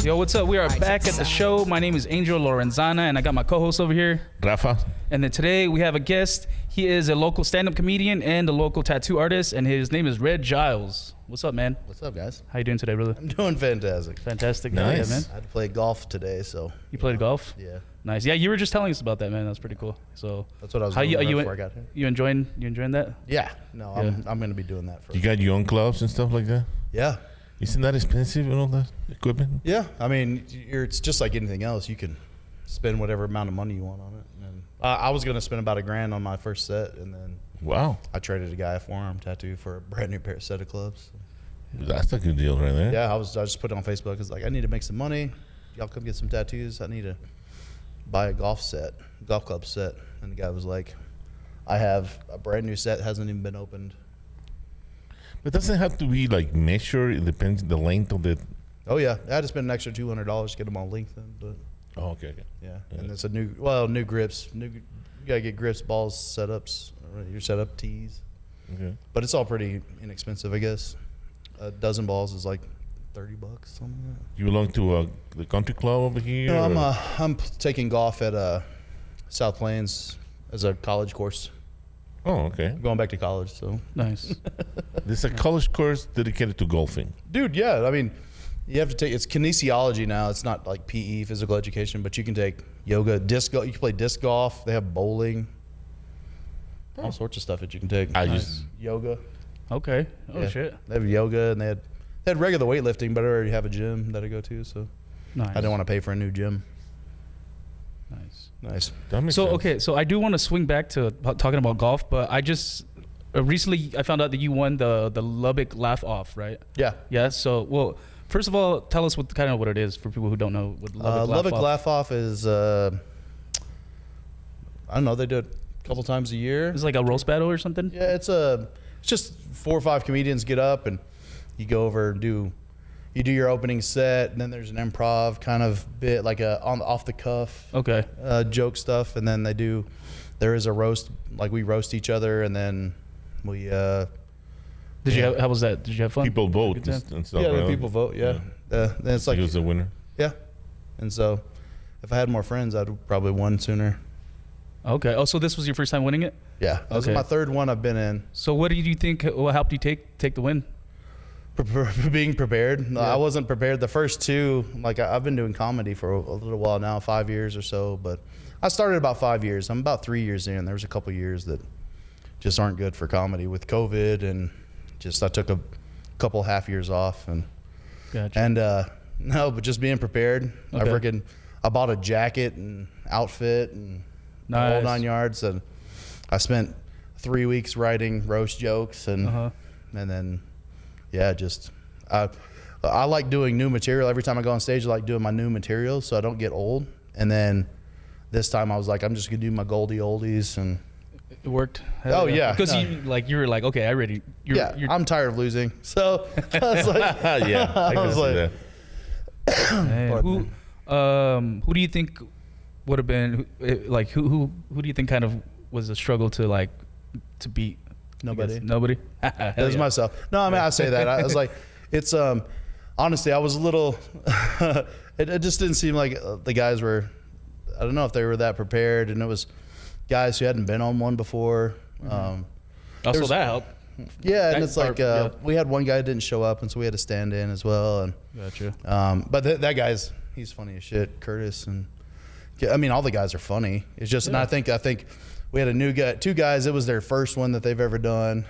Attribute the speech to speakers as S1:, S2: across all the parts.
S1: Yo, what's up? We are back at the show. My name is Angel Lorenzana, and I got my co-host over here,
S2: Rafa.
S1: And then today we have a guest. He is a local stand-up comedian and a local tattoo artist, and his name is Redd Giles. What's up, man?
S3: What's up, guys?
S1: How you doing today, brother?
S3: I'm doing fantastic.
S1: Fantastic.
S2: Nice.
S1: Yeah, man.
S3: I had to play golf today, so.
S1: You played golf?
S3: Yeah.
S1: Nice. Yeah, you were just telling us about that, man. That's pretty cool. So
S3: that's what I was doing before I got here.
S1: You enjoying that?
S3: Yeah. No,
S1: Yeah.
S3: I'm going to be doing that for.
S2: You got your own gloves and stuff like that?
S3: Yeah.
S2: Isn't that expensive and all that equipment?
S3: Yeah. I mean, it's just like anything else. You can spend whatever amount of money you want on it. And I was going to spend about $1,000 on my first set, and then
S2: Wow.
S3: I traded a guy a forearm tattoo for a brand new set of clubs.
S2: That's a good deal right there.
S3: Yeah, I just put it on Facebook. It's like, I need to make some money. Y'all come get some tattoos. I need to buy a golf club set. And the guy was like, I have a brand new set, hasn't even been opened.
S2: But doesn't it have to be like measured? It depends the length of the.
S3: Oh yeah, I had to spend an extra $200 to get them all lengthened, but
S2: Oh, okay.
S3: yeah. And it's a new grips. You gotta get grips, balls, setups, your setup tees.
S2: Okay.
S3: But it's all pretty inexpensive, I guess. A dozen balls is like $30, something like that.
S2: You belong to the country club over here?
S3: No, I'm taking golf at South Plains as a college course.
S2: Oh, okay.
S3: I'm going back to college, so.
S1: Nice.
S2: There's a college course dedicated to golfing.
S3: Dude, yeah. I mean, you have to take, it's kinesiology now. It's not like PE, physical education, but you can take yoga, you can play disc golf. They have bowling, all sorts of stuff that you can take. Yoga.
S1: Okay. Oh,
S3: Yeah.
S1: shit.
S3: They have yoga, and they had regular weightlifting, but I already have a gym that I go to, so
S1: Nice.
S3: I didn't want to pay for a new gym.
S1: Nice.
S3: Nice.
S2: That makes
S1: So
S2: sense.
S1: okay, so I do want to swing back to talking about golf, but I just recently I found out that you won the Lubbock Laugh Off, right?
S3: Yeah.
S1: Yeah. So well, first of all, tell us what it is for people who don't know what
S3: Lubbock Laugh Off is, I don't know, they do it a couple times a year.
S1: It's like a roast battle or something.
S3: Yeah, it's just 4 or 5 comedians get up and you go over and do your opening set, and then there's an improv kind of bit, like off the cuff
S1: Okay.
S3: joke stuff, and then there is a roast, like we roast each other, and then we
S1: How was that? Did you have fun?
S2: People vote
S1: Good time?
S2: and stuff.
S3: yeah,
S2: right?
S3: the people vote, yeah. Then it's like,
S2: Who's the winner?
S3: yeah, and so if I had more friends, I'd probably won sooner.
S1: Okay. Oh, so this was your first time winning it?
S3: Yeah, this
S1: Okay.
S3: is my third one I've been in.
S1: So what did you think? What helped you take the win?
S3: Being prepared.
S1: Yeah.
S3: I wasn't prepared. The first two, like I've been doing comedy for a little while now, 5 years or so, but I started about 5 years. I'm about 3 years in. There was a couple years that just aren't good for comedy with COVID, and just I took a couple half years off, and
S1: Gotcha.
S3: no, but just being prepared.
S1: Okay.
S3: I bought a jacket and outfit and the whole
S1: Nice.
S3: 9 yards, and I spent 3 weeks writing roast jokes, and
S1: Uh-huh.
S3: and then yeah, just I like doing new material. Every time I go on stage, I like doing my new material so I don't get old. And then this time I was like, I'm just gonna do my Goldie Oldies, and
S1: It worked.
S3: Oh, yeah.
S1: Because
S3: No.
S1: you were like, okay, I ready.
S3: I'm tired of losing. So I was like,
S2: Yeah, I can
S3: was
S2: see
S3: like-
S2: that.
S1: Man, who do you think would have been like who do you think kind of was a struggle to beat?
S3: Nobody.
S1: Nobody.
S3: It was myself. No, I mean, I say that. I was like, it's honestly, I was a little. it just didn't seem like the guys were. I don't know if they were that prepared, and it was guys who hadn't been on one before.
S1: Also,
S3: there's-
S1: that helped.
S3: Yeah, and
S1: That
S3: it's like
S1: part, yeah.
S3: we had one guy that didn't show up, and so we had to stand in as well. And
S1: Gotcha.
S3: but that guy's he's funny as shit, Curtis, and I mean all the guys are funny. It's just, and I think we had a new guy, 2 guys. It was their first one that they've ever done,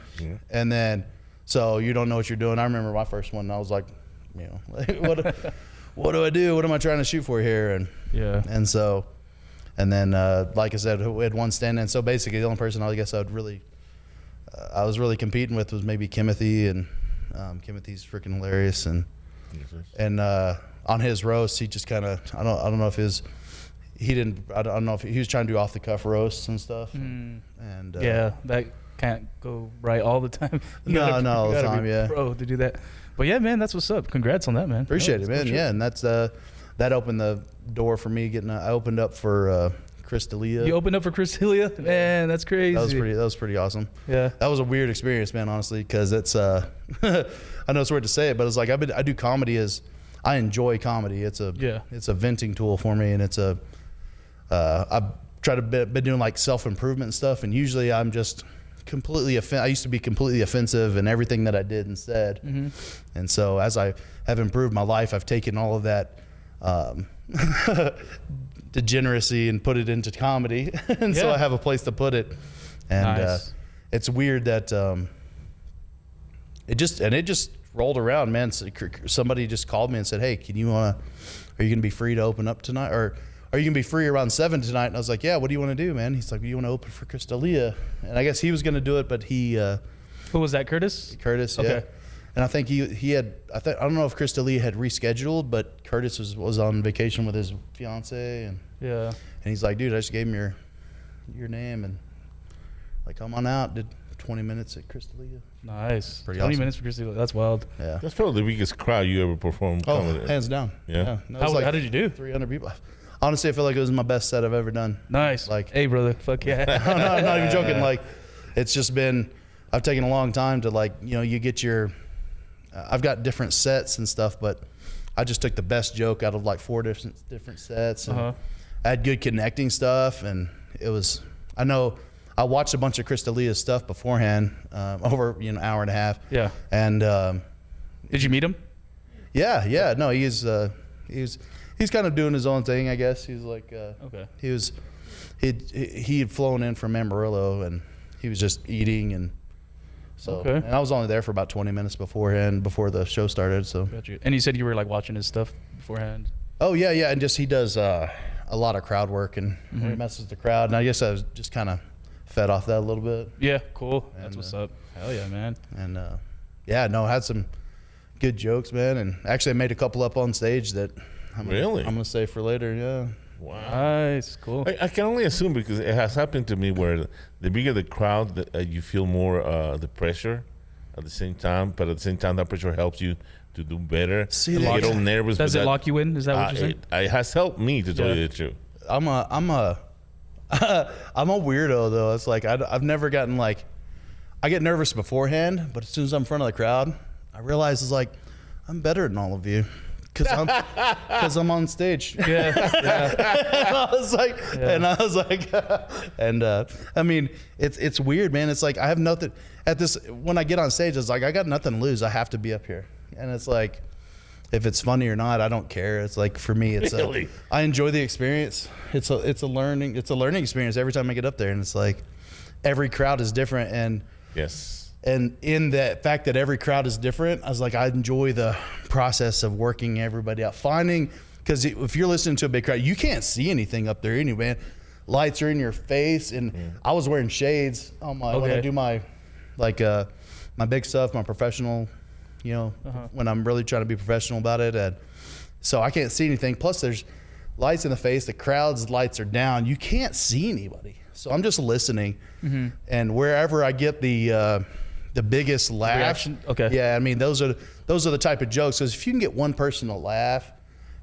S3: and then so you don't know what you're doing. I remember my first one, and I was like, you know, what do I do? What am I trying to shoot for here? And
S1: Yeah.
S3: and so, and then like I said, we had one stand in. So basically, the only person I guess I was really competing with was maybe Kimothy, and Kimothy's freaking hilarious, and on his roast, he just kind of I don't know if I don't know if he was trying to do off the cuff roasts and stuff, and
S1: Yeah, that can't go right all the time. You
S3: No,
S1: gotta-
S3: no, all
S1: you
S3: the
S1: gotta
S3: time,
S1: be
S3: yeah.
S1: Pro to do that. But yeah, man, that's what's up. Congrats on that, man.
S3: appreciate
S1: Yeah,
S3: it,
S1: that's
S3: man.
S1: cool
S3: Yeah,
S1: shit.
S3: and that's that opened the door for me getting. I opened up for Chris Delia.
S1: You opened up for Chris Delia, man. That's crazy.
S3: That was pretty awesome.
S1: Yeah.
S3: That was a weird experience, man. Honestly, because it's I know it's weird to say it, but it's like I do comedy as I enjoy comedy. It's a venting tool for me, and it's a I've tried to been doing like self-improvement and stuff, and usually I'm just completely I used to be completely offensive in everything that I did and said. And so as I have improved my life, I've taken all of that degeneracy and put it into comedy. And so I have a place to put it. And it's weird that it just rolled around, man. Somebody just called me and said, hey, are you gonna be free to open up tonight, or are you gonna be free around 7 tonight? And I was like, yeah, what do you want to do, man? He's like, you want to open for Chris Delia? And I guess he was gonna do it, but he
S1: who was that, Curtis?
S3: Yeah. Okay. And I think he had, I don't know if Chris Delia had rescheduled, but Curtis was on vacation with his fiance, and he's like, dude, I just gave him your name, and like, come on out. Did 20 minutes at Chris Delia.
S1: Nice.
S3: Pretty
S1: 20
S3: awesome.
S1: minutes for Chris Delia. That's wild.
S3: Yeah.
S2: That's probably the biggest crowd you ever performed.
S3: Oh, hands down.
S2: Yeah.
S3: No,
S1: how did you do?
S3: 300 people. Honestly, I feel like it was my best set I've ever done.
S1: Nice.
S3: Like,
S1: hey, brother. Fuck yeah.
S3: No, I'm not even joking. Like, it's just been, I've taken a long time to, like, you get your, I've got different sets and stuff, but I just took the best joke out of like 4 different sets. And I had good connecting stuff, and it was, I watched a bunch of Chris Delia's stuff beforehand, over hour and a half. Yeah. And
S1: did you meet him?
S3: Yeah. No, he's kind of doing his own thing, I guess. He's like he had flown in from Amarillo, and he was just eating, and so and I was only there for about 20 minutes beforehand, before the show started. So
S1: got you. And you said you were like watching his stuff beforehand.
S3: Oh yeah, and just he does a lot of crowd work, and he messes with the crowd, and I guess I was just kind of fed off that a little bit. Yeah, cool. That's what's up. Hell yeah, man. And had some good jokes, man, and actually I made a couple up on stage that I'm gonna save for later. Yeah.
S2: Wow.
S1: Nice. Cool.
S2: I can only assume, because it has happened to me, where the bigger the crowd, you feel more the pressure at the same time, but at the same time that pressure helps you to do better.
S3: See,
S2: you get all nervous.
S1: Does it lock you in? Is that what you're saying?
S2: It has helped me, to tell you the truth.
S3: I'm a weirdo, though. It's like I've never gotten, like, I get nervous beforehand, but as soon as I'm in front of the crowd, I realize it's like I'm better than all of you, because I'm on stage. Yeah. And I was like, I mean, it's weird, man. It's like I have nothing at this. When I get on stage, it's like I got nothing to lose. I have to be up here, and it's like, if it's funny or not, I don't care. It's like, for me, it's I enjoy the experience. It's a learning experience every time I get up there, and it's like every crowd is different, and and in the fact that every crowd is different, I was like, I enjoy the process of working everybody out, because if you're listening to a big crowd, you can't see anything up there anyway. Lights are in your face, and I was wearing shades on when I do my my big stuff, my professional. When I'm really trying to be professional about it. And so I can't see anything. Plus there's lights in the face. The crowd's lights are down. You can't see anybody. So I'm just listening. And wherever I get the biggest laugh.
S1: Reaction? Okay.
S3: Yeah. I mean, those are the type of jokes. Because if you can get one person to laugh,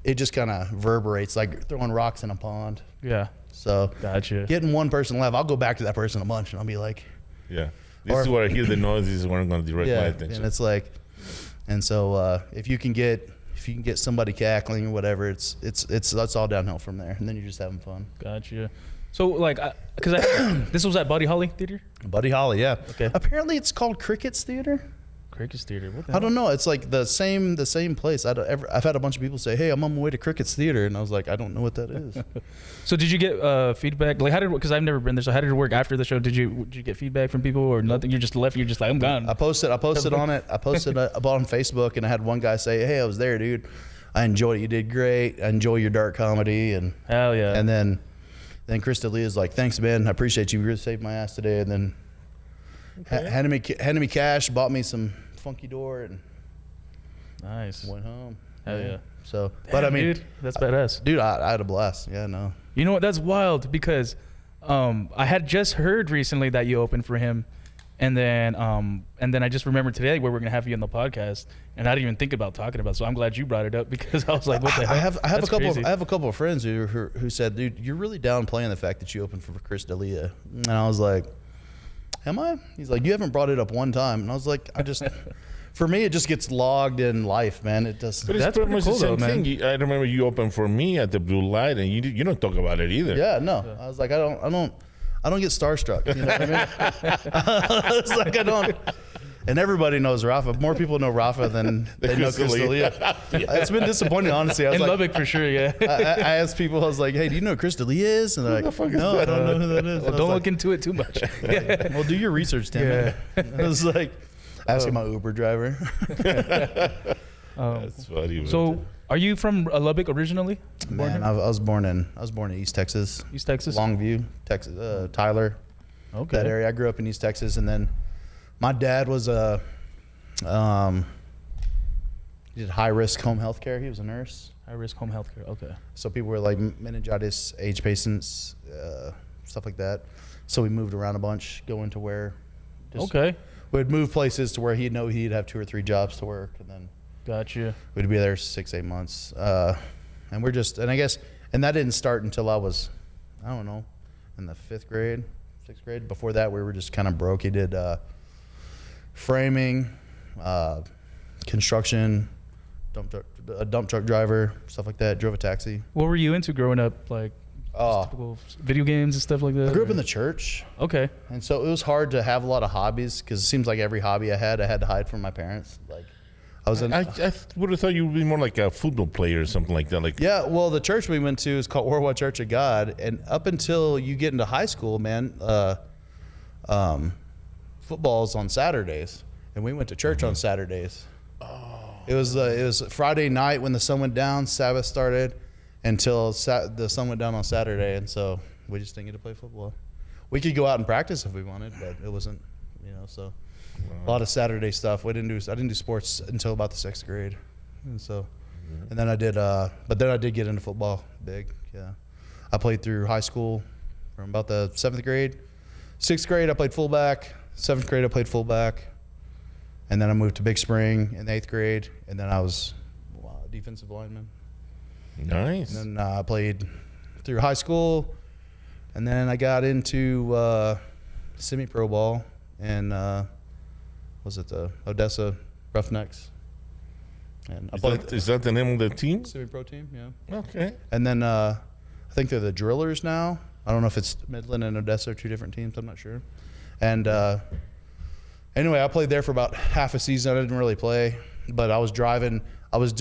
S3: it just kind of reverberates, like throwing rocks in a pond. Yeah. So gotcha. Getting one person to laugh, I'll go back to that person a bunch, and I'll be like,
S2: this is where I hear the noise. This is where I'm going to direct my attention.
S3: And it's like, and so if you can get somebody cackling or whatever, that's all downhill from there, and then you're just having fun.
S1: Gotcha. So like, because this was at Buddy Holly Theater.
S3: Buddy Holly, yeah. Okay. Apparently, it's called Cricket's Theater.
S1: Cricket's Theater. What the
S3: I don't know. It's like the same place. I've had a bunch of people say, "Hey, I'm on my way to Cricket's Theater," and I was like, I don't know what that is.
S1: So did you get feedback? Like, because I've never been there. So how did it work after the show? Did you get feedback from people or nothing? You just left. You're just like, I'm gone.
S3: I posted on it. I posted about on Facebook, and I had one guy say, "Hey, I was there, dude. I enjoyed it. You did great. I enjoy your dark comedy." And
S1: hell yeah.
S3: And then Chris Delia is like, "Thanks, man. I appreciate you. You really saved my ass today." And then handed me cash, bought me some funky door, and
S1: nice.
S3: Went home.
S1: Hell yeah.
S3: So,
S1: damn,
S3: but I mean,
S1: dude, that's badass.
S3: Dude, I had a blast. Yeah, no.
S1: You know what? That's wild, because I had just heard recently that you opened for him, and then I just remembered today where we're gonna have you on the podcast, and I didn't even think about talking about it. So I'm glad you brought it up, because I was like, what the hell?
S3: I have a couple of friends who said, dude, you're really downplaying the fact that you opened for Chris Delia, and I was like, am I? He's like, you haven't brought it up one time, and I was like, for me, it just gets logged in life, man. It does.
S2: But it's
S1: That's
S2: pretty much
S1: pretty
S2: the
S1: cool,
S2: same
S1: though, man.
S2: thing. I remember you opened for me at the Blue Light, and you don't talk about it either.
S3: Yeah, no. I was like, I don't get starstruck. You know what I mean? I was like, I don't. And everybody knows Rafa. More people know Rafa than they know Chris Delia. It's been disappointing, honestly. I was
S1: In
S3: like,
S1: Lubbock for sure, yeah.
S3: I asked people, I was like, hey, do you know who Chris Delia is? And they're like, no, I don't know who that is.
S1: Well, don't look into it too much.
S3: Well, do your research, damn it. I was like, asking my Uber driver.
S2: That's funny.
S1: So, are you from Lubbock originally?
S3: Man, I was born in East Texas.
S1: East Texas?
S3: Longview, Texas, Tyler.
S1: Okay.
S3: That area. I grew up in East Texas, and then my dad was he did high risk home health care. He was a nurse.
S1: High risk home health care. Okay.
S3: So people were like meningitis age patients, stuff like that. So we moved around a bunch, going to where.
S1: Okay.
S3: We'd move places to where he'd know he'd have 2 or 3 jobs to work, and then
S1: Gotcha.
S3: we'd be there 6-8 months. And we're just, and I guess, and that didn't start until I was, I don't know, in the 5th grade, 6th grade. Before that, we were just kind of broke. He did framing, construction, a dump truck driver, stuff like that. Drove a taxi.
S1: What were you into growing up? Like typical video games and stuff like that?
S3: I grew up in the church.
S1: Okay.
S3: And so it was hard to have a lot of hobbies because it seems like every hobby I had to hide from my parents. Like I was in.
S2: I would have thought you would be more like a football player or something like that. Like
S3: Yeah, well, the church we went to is called Worldwide Church of God, and up until you get into high school, man, football's on Saturdays, and we went to church on Saturdays. It was Friday night when the sun went down, Sabbath started, until the sun went down on Saturday, and so we just didn't get to play football. We could go out and practice if we wanted, but it wasn't, so a lot of Saturday stuff. I didn't do sports until about the 6th grade, and so, and then I did, but then I did get into football big. Yeah, I played through high school from about the 7th grade. 6th grade I played fullback. 7th grade I played fullback. And then I moved to Big Spring in the 8th grade, and then I was defensive lineman.
S2: nice.
S3: And then I played through high school, and then I got into semi-pro ball, and was it the Odessa Roughnecks? And I played
S2: Is that the name of the team?
S3: semi-pro team, yeah.
S2: Okay.
S3: And then I think they're the Drillers now. I don't know if it's Midland and Odessa are 2 different teams. I'm not sure. And anyway, I played there for about half a season. I didn't really play, but I was driving. I was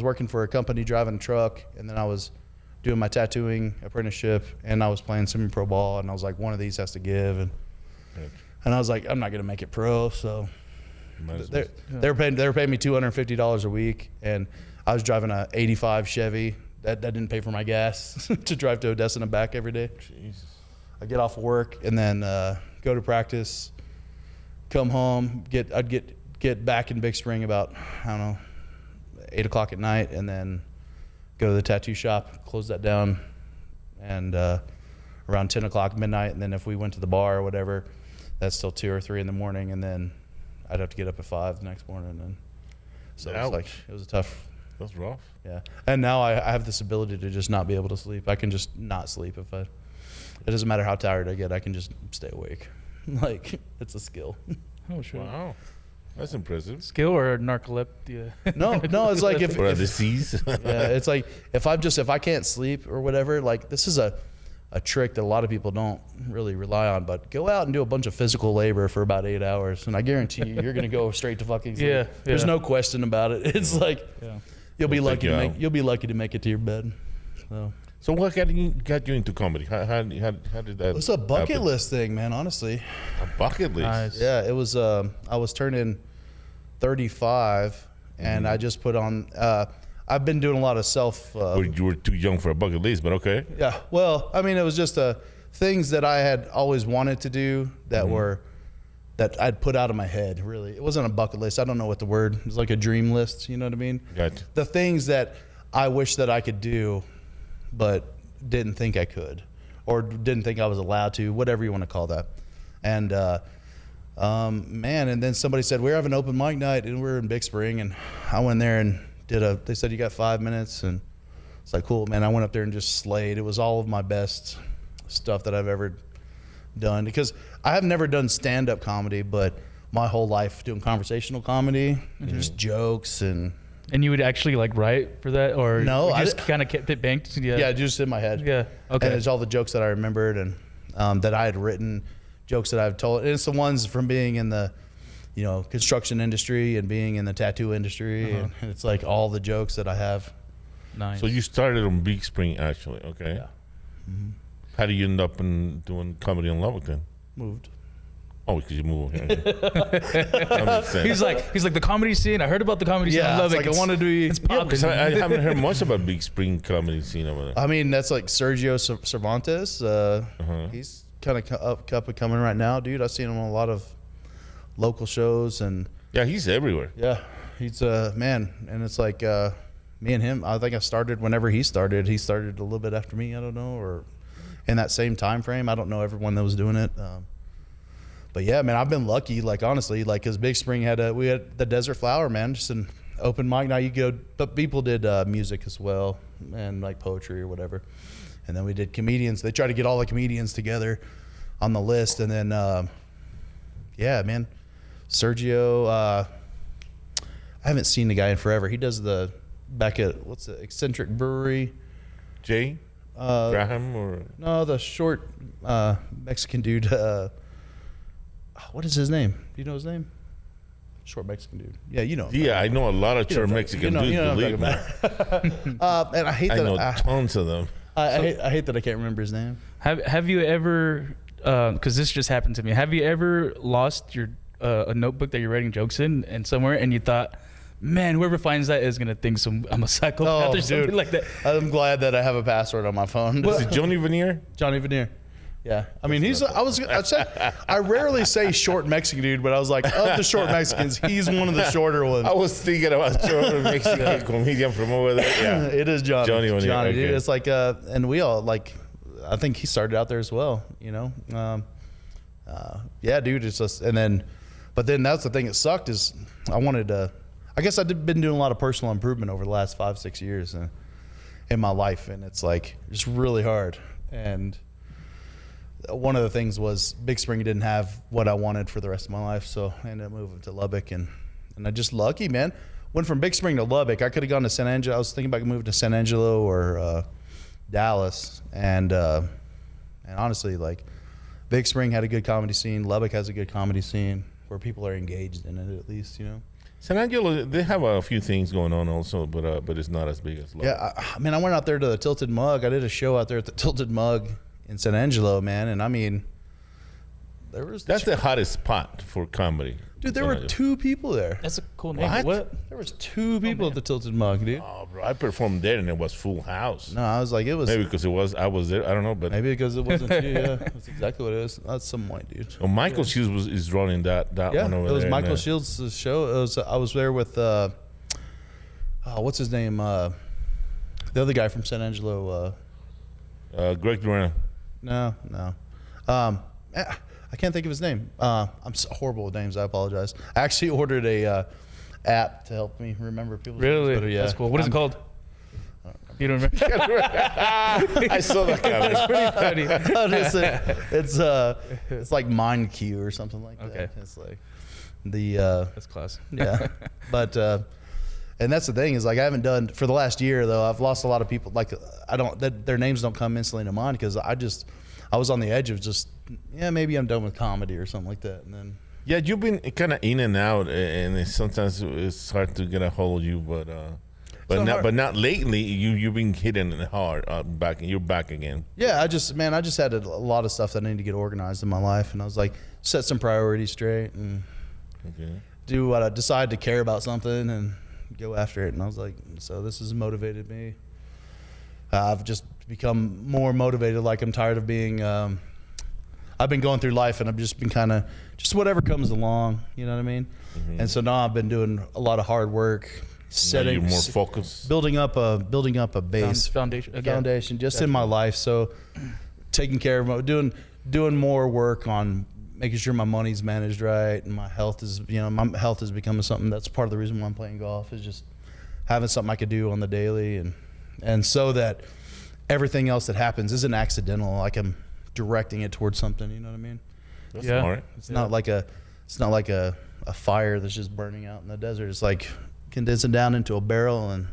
S3: working for a company driving a truck, and then I was doing my tattooing apprenticeship, and I was playing semi-pro ball, and I was like, one of these has to give, and I was like, I'm not gonna make it pro, so they were paying me $250 a week, and I was driving a '85 Chevy. That didn't pay for my gas to drive to Odessa and back every day.
S2: Jesus.
S3: I get off of work and then go to practice, come home, I'd get back in Big Spring about, I don't know, 8 o'clock at night, and then go to the tattoo shop, close that down, and around 10 o'clock, midnight, and then if we went to the bar or whatever, that's till 2 or 3 in the morning, and then I'd have to get up at 5 the next morning, and so it was a tough.
S2: That's rough.
S3: Yeah, and now I have this ability to just not be able to sleep. I can just not sleep if it doesn't matter how tired I get. I can just stay awake. Like, it's a skill.
S1: Oh, sure.
S2: Wow. That's impressive.
S1: Skill or narcolepsy?
S3: No, it's like if
S2: Or a disease.
S3: yeah, it's like if I can't sleep or whatever, like this is a trick that a lot of people don't really rely on, but go out and do a bunch of physical labor for about 8 hours, and I guarantee you're going to go straight to fucking sleep.
S1: Yeah.
S3: There's no question about it. It's like you'll be lucky to make it to your bed.
S2: So what got you into comedy? How did that?
S3: It was a bucket
S2: happen?
S3: list thing, man, honestly.
S2: A bucket list.
S1: Nice.
S3: Yeah, it was. I was turning 35, and I just put on. I've been doing a lot of self.
S2: Or you were too young for a bucket list, but okay.
S3: Yeah, well, I mean, it was just things that I had always wanted to do that were that I'd put out of my head. Really, it wasn't a bucket list. I don't know what the word. It was like a dream list. You know what I mean?
S2: Gotcha.
S3: The things that I wish that I could do, but didn't think I could, or didn't think I was allowed to. Whatever you want to call that. And man, and then somebody said we're having an open mic night, and we're in Big Spring, and I went there and they said you got 5 minutes, and it's like, cool, man. I went up there and just slayed. It was all of my best stuff that I've ever done, because I have never done stand-up comedy, but my whole life doing conversational comedy, just jokes and.
S1: And you would actually like write for that, or
S3: No,
S1: you just kind of kept it banked?
S3: Yeah, just in my head.
S1: Yeah. Okay.
S3: And it's all the jokes that I remembered and that I had written, jokes that I've told. And it's the ones from being in the, construction industry and being in the tattoo industry. And it's like all the jokes that I have.
S1: Nice.
S2: So you started on Big Spring, actually. Okay.
S3: Yeah. Mm-hmm.
S2: How do you end up in doing comedy in Lubbock then?
S3: Moved.
S2: Oh, because you moved here. That makes sense.
S1: He's like the comedy scene. I heard about the comedy scene. I love it.
S3: Like I wanted to be.
S1: It's
S2: Yeah,
S1: popping.
S2: because I haven't heard much about Big Spring comedy scene over there.
S3: I mean, that's like Sergio Cervantes. He's kind of up and coming right now, dude. I've seen him on a lot of local shows and.
S2: Yeah, he's everywhere.
S3: Yeah, he's man, and it's like me and him. I think I started whenever he started. He started a little bit after me. I don't know, or in that same time frame. I don't know everyone that was doing it. But yeah, man, I've been lucky. Like honestly, like because Big Spring we had the Desert Flower, man, just an open mic. Now you go, but people did music as well and like poetry or whatever. And then we did comedians. They try to get all the comedians together on the list, and then yeah, man, Sergio. I haven't seen the guy in forever. He does the back at what's the Eccentric Brewery.
S2: Jay Graham or
S3: no, the short Mexican dude. What is his name? Do you know his name? Short Mexican dude. Yeah, you know.
S2: Yeah, I know a lot of short Mexican dudes. Believe me,
S3: and I hate that.
S2: I know tons of them.
S3: I hate that I can't remember his name.
S1: Have you ever? Because this just happened to me. Have you ever lost your a notebook that you're writing jokes in, and somewhere, and you thought, man, whoever finds that is gonna think I'm a psychopath or something like that?
S3: I'm glad that I have a password on my phone.
S2: Is it Johnny Veneer?
S3: Johnny Veneer. Yeah, I mean I rarely say short Mexican dude, but I was like, of the short Mexicans, he's one of the shorter ones.
S2: I was thinking about short Mexican comedian from over there. Yeah,
S3: it is Johnny.
S2: Johnny Veneer.
S3: Johnny,
S2: Okay.
S3: dude. It's like, and we all like, I think he started out there as well. Yeah, dude. It's just, but then that's the thing that sucked is I wanted to. I guess I've been doing a lot of personal improvement over the last 5-6 years in my life, and it's like it's really hard. And one of the things was Big Spring didn't have what I wanted for the rest of my life, so I ended up moving to Lubbock, and I just lucky, man. Went from Big Spring to Lubbock. I could have gone to San Angelo. I was thinking about moving to San Angelo or Dallas, and honestly, like Big Spring had a good comedy scene. Lubbock has a good comedy scene where people are engaged in it, at least,
S2: San Angelo, they have a few things going on also, but it's not as big as Lubbock.
S3: Yeah, I mean, I went out there to the Tilted Mug. I did a show out there at the Tilted Mug in San Angelo, man, and I mean,
S2: that's the hottest spot for comedy.
S3: Dude, there were 2 people there.
S1: That's a cool name.
S2: What?
S3: There was 2 people at the Tilted Mug, dude.
S2: Oh, bro, I performed there and it was full house.
S3: No, I was like, it was
S2: Maybe because I was there. I don't know, but
S3: maybe because it wasn't you. Yeah, that's exactly what it is. That's some white dude.
S2: oh, Michael Shields is running that
S3: Yeah,
S2: one over
S3: it was
S2: there.
S3: Michael Shields' show. It was. I was there with what's his name? The other guy from San Angelo.
S2: Greg Durant.
S3: No. I can't think of his name. I'm so horrible with names. I apologize. I actually ordered a app to help me remember people's
S1: Really?
S3: names. But, yeah.
S1: That's cool. What is it called? You don't remember?
S2: I saw that coming.
S1: It's pretty funny.
S3: It's like Mind Q or something like that.
S1: Okay.
S3: It's like the
S1: That's class.
S3: yeah, but and that's the thing is like I haven't done for the last year though. I've lost a lot of people. Like their names don't come instantly to mind because I was on the edge of just maybe I'm done with comedy or something like that, and then.
S2: Yeah, you've been kind of in and out, and sometimes it's hard to get a hold of you, but not lately. You've been hitting it hard back, and you're back again.
S3: Yeah, I just had a lot of stuff that I need to get organized in my life, and I was like, set some priorities straight, and do what I decide to care about something and go after it. And I was like, so this has motivated me. I've just become more motivated. Like I'm tired of being. I've been going through life, and I've just been kind of just whatever comes along. You know what I mean? Mm-hmm. And so now I've been doing a lot of hard work.
S2: Setting, you're more focused,
S3: building up a base
S1: foundation
S3: just in my life. So taking care of doing more work on making sure my money's managed right, and my health is my health is becoming something that's part of the reason why I'm playing golf is just having something I could do on the daily, and so that everything else that happens isn't accidental. Like I'm directing it towards something. You know what I mean?
S2: That's smart.
S3: It's not like it's not like a fire that's just burning out in the desert. It's like condensing down into a barrel and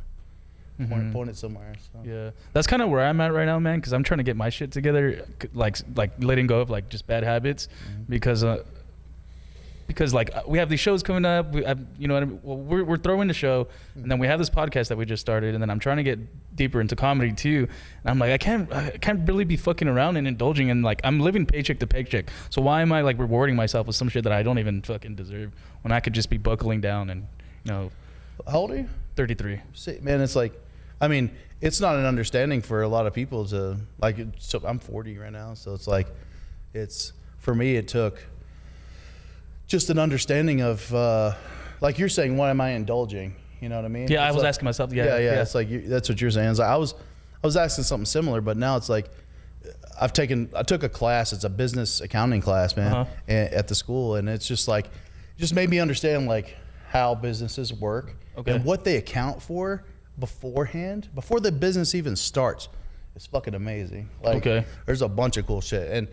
S3: point it somewhere. So.
S1: Yeah, that's kind of where I'm at right now, man. Because I'm trying to get my shit together, like letting go of like just bad habits, because like we have these shows coming up. You know what I mean? Well, we're throwing the show, and then we have this podcast that we just started, and then I'm trying to get deeper into comedy too. And I'm like, I can't really be fucking around and indulging, and like I'm living paycheck to paycheck. So why am I like rewarding myself with some shit that I don't even fucking deserve when I could just be buckling down and, you know.
S3: How old are you?
S1: 33.
S3: See, man, it's like, I mean, it's not an understanding for a lot of people to like. So I'm 40 right now, so it's like, for me, it took just an understanding of, like you're saying, why am I indulging? You know what I mean?
S1: Yeah,
S3: it's
S1: I was
S3: like,
S1: asking myself. Yeah.
S3: It's like that's what you're saying. It's like I was asking something similar, but now it's like I took a class. It's a business accounting class, man, at the school, and it's just like, just made me understand like how businesses work and what they account for beforehand, before the business even starts. It's fucking amazing. Like, there's a bunch of cool shit, and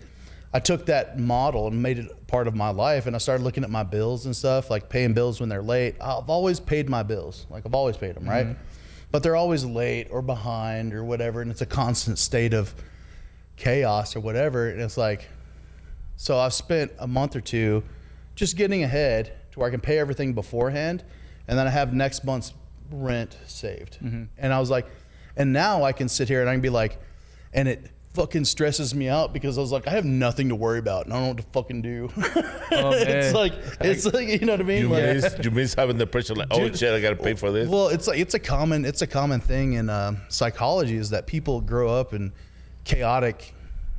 S3: I took that model and made it part of my life, and I started looking at my bills and stuff, like paying bills when they're late. I've always paid my bills. Like, I've always paid them, right? But they're always late or behind or whatever, and it's a constant state of chaos or whatever. And it's like, so I've spent a month or two just getting ahead to where I can pay everything beforehand, and then I have next month's rent saved. And I was like, and now I can sit here and I can be like, and it fucking stresses me out because I was like, I have nothing to worry about and I don't know what to fucking do.
S1: Oh,
S3: it's like, you know what I mean?
S2: You miss having the pressure, like, oh shit, I gotta pay for this.
S3: Well, it's like, it's a common thing in psychology, is that people grow up in chaotic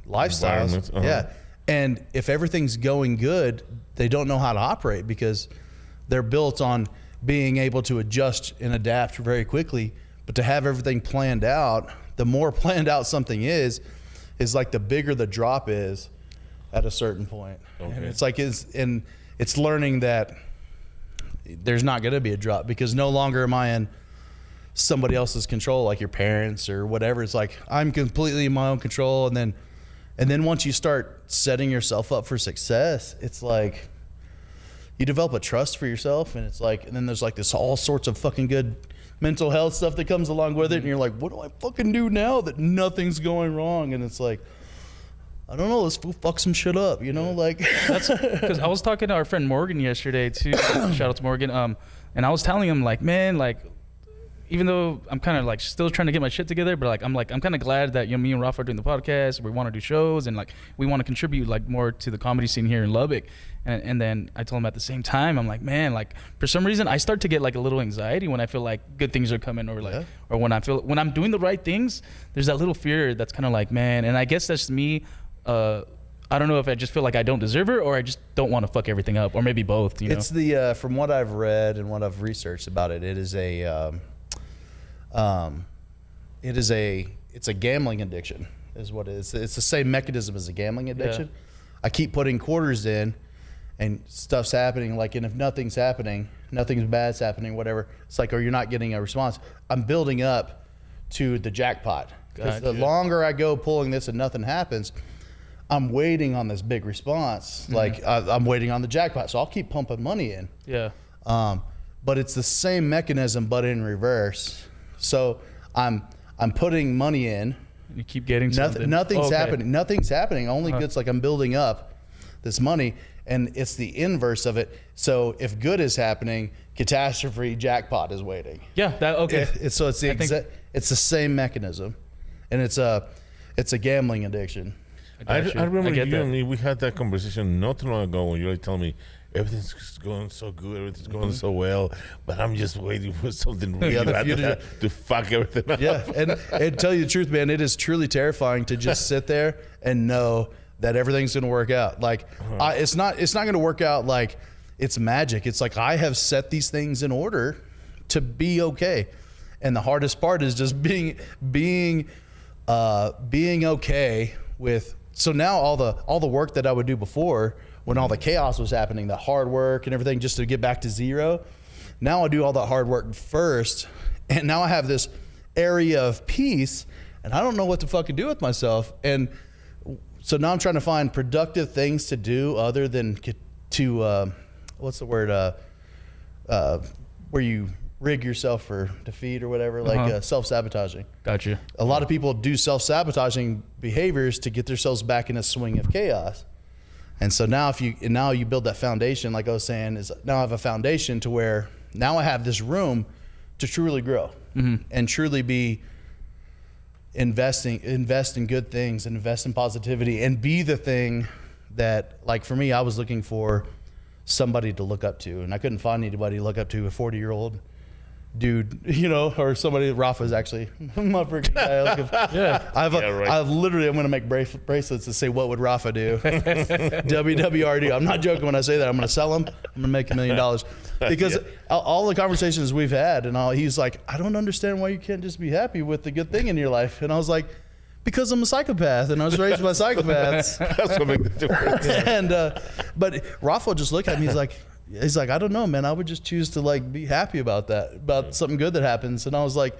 S3: lifestyles. Yeah. And if everything's going good, they don't know how to operate because they're built on being able to adjust and adapt very quickly. But to have everything planned out, the more planned out something is like the bigger the drop is at a certain point. And it's like, it's learning that there's not going to be a drop because no longer am I in somebody else's control, like your parents or whatever. It's like, I'm completely in my own control. And then once you start setting yourself up for success, it's like you develop a trust for yourself, and it's like, and then there's like this all sorts of fucking good mental health stuff that comes along with it, and you're like, what do I fucking do now that nothing's going wrong? And it's like, I don't know, let's fuck some shit up, you know? Like,
S1: that's because I was talking to our friend Morgan yesterday too. Shout out to Morgan. And I was telling him like, man, like, even though I'm kind of like still trying to get my shit together, but I'm kind of glad that, you know, me and Rafa are doing the podcast. We want to do shows, and like we want to contribute like more to the comedy scene here in Lubbock. And then I told him at the same time, I'm like, man, like for some reason I start to get like a little anxiety when I feel like good things are coming, or like, or when I'm doing the right things, there's that little fear that's kind of like, man. And I guess that's me. I don't know if I just feel like I don't deserve it, or I just don't want to fuck everything up, or maybe both. You know?
S3: It's the from what I've read and what I've researched about it, it's a gambling addiction is what it is. It's the same mechanism as a gambling addiction. I keep putting quarters in and stuff's happening, like, and if nothing's happening, nothing's bad's happening, whatever, it's like, or you're not getting a response. I'm building up to the jackpot. Because the longer I go pulling this and nothing happens, I'm waiting on this big response. Like I'm waiting on the jackpot. So I'll keep pumping money in. But it's the same mechanism, but in reverse. So I'm putting money in.
S1: You keep getting something.
S3: Nothing's happening. Nothing's happening. Only good's like I'm building up this money, and it's the inverse of it. So if good is happening, catastrophe, jackpot is waiting.
S1: Yeah.
S3: It's the same mechanism, and it's a gambling addiction.
S2: I remember you and me, we had that conversation not too long ago when you were telling me everything's just going so good, everything's going so well, but I'm just waiting for something really bad to fuck everything up.
S3: Yeah, and tell you the truth, man, it is truly terrifying to just sit there and know that everything's going to work out. Like, it's not going to work out like it's magic. It's like I have set these things in order to be okay, and the hardest part is just being okay with. So now all the work that I would do before, when all the chaos was happening, the hard work and everything just to get back to zero, now I do all that hard work first, and now I have this area of peace, and I don't know what to fucking do with myself. And so now I'm trying to find productive things to do other than to what's the word, where you rig yourself for defeat or whatever, like self-sabotaging.
S1: Gotcha.
S3: A lot of people do self-sabotaging behaviors to get themselves back in a swing of chaos. And so now now you build that foundation, like I was saying, is now I have a foundation to where now I have this room to truly grow and truly be invest in good things and invest in positivity and be the thing that, like for me, I was looking for somebody to look up to, and I couldn't find anybody to look up to, a 40-year-old dude, you know, or somebody. Rafa's actually my freaking guy. Yeah, I've literally, I'm going to make bracelets that say, "What would Rafa do?" WWRD. I'm not joking when I say that. I'm going to sell them. I'm going to make $1 million because all the conversations we've had, and he's like, "I don't understand why you can't just be happy with the good thing in your life." And I was like, because I'm a psychopath and I was raised by psychopaths.
S2: That's what makes the difference.
S3: And but Rafa just looked at me. He's like, I don't know, man. I would just choose to like be happy about that, about something good that happens. And I was like,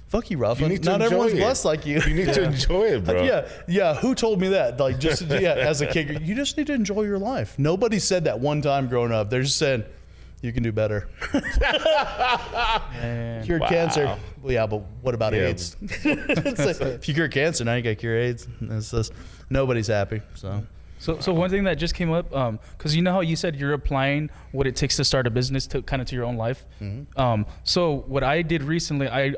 S3: fuck you, Rafa. Not everyone's blessed like you.
S2: You need to enjoy it, bro.
S3: Yeah. Who told me that? Like, just as a kid, you just need to enjoy your life. Nobody said that one time growing up. They're just saying, you can do better. Cured cancer. Well, yeah, but what about AIDS? Like, if you cure cancer, now you got to cure AIDS. It's just, nobody's happy.
S1: So one thing that just came up, because you know how you said you're applying what it takes to start a business to kind of to your own life. So what I did recently,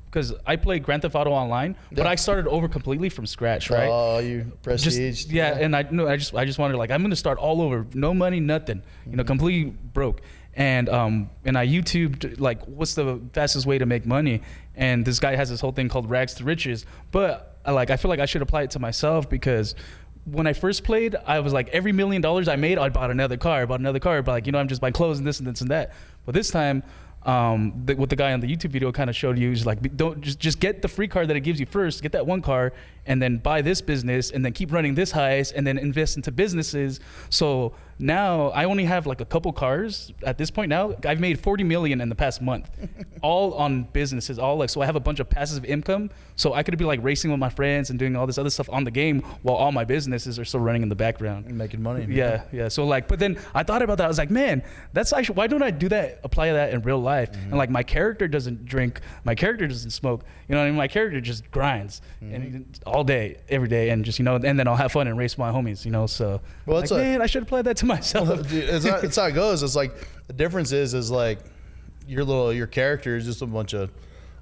S1: because I played Grand Theft Auto online, but I started over completely from scratch, right?
S3: Oh, you prestige.
S1: And I just wanted, like, I'm going to start all over, no money, nothing, you know, completely broke. And I YouTubed, like, what's the fastest way to make money? And this guy has this whole thing called Rags to Riches. But I feel like I should apply it to myself, because when I first played, I was like, every $1 million I made, I bought another car, but like, you know, I'm just buying clothes and this and this and that. But this time, what the guy on the YouTube video kind of showed you is like, don't just get the free car that it gives you first, get that one car, and then buy this business, and then keep running this heist, and then invest into businesses. So now I only have like a couple cars at this point. Now I've made 40 million in the past month, all on businesses, so I have a bunch of passive income. So I could be like racing with my friends and doing all this other stuff on the game while all my businesses are still running in the background.
S3: And making money.
S1: Yeah. So like, but then I thought about that. I was like, man, that's actually, why don't I do that, apply that in real life? And like, my character doesn't drink, my character doesn't smoke, you know what I mean? My character just grinds and all day, every day, and just, you know, and then I'll have fun and race with my homies, you know. So well, like, man, I should apply that to myself.
S3: Well, dude, it's how it goes. It's like, the difference is like your character is just a bunch of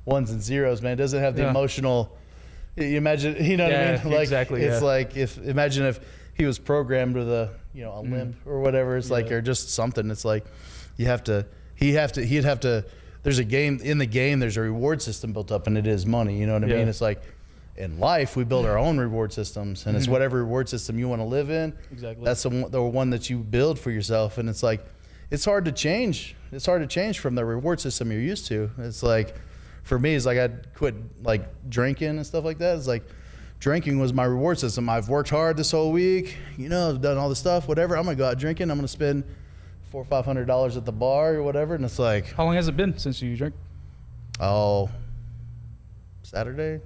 S3: ones and zeros, man. It doesn't have the emotional, you imagine, you know what I mean? Like,
S1: exactly.
S3: It's like, imagine if he was programmed with a limp or whatever. It's like, or just something. It's like, he'd have to, there's a game in the game, there's a reward system built up, and it is money. You know what I mean? It's like, in life, we build our own reward systems, and it's whatever reward system you want to live in.
S1: Exactly.
S3: That's the one that you build for yourself. And it's like, it's hard to change. It's hard to change from the reward system you're used to. It's like, for me, it's like I'd quit like drinking and stuff like that. It's like, drinking was my reward system. I've worked hard this whole week, you know, I've done all this stuff, whatever. I'm gonna go out drinking. I'm gonna spend $400 or $500 at the bar or whatever. And it's like,
S1: how long has it been since you drank?
S3: Oh, Saturday.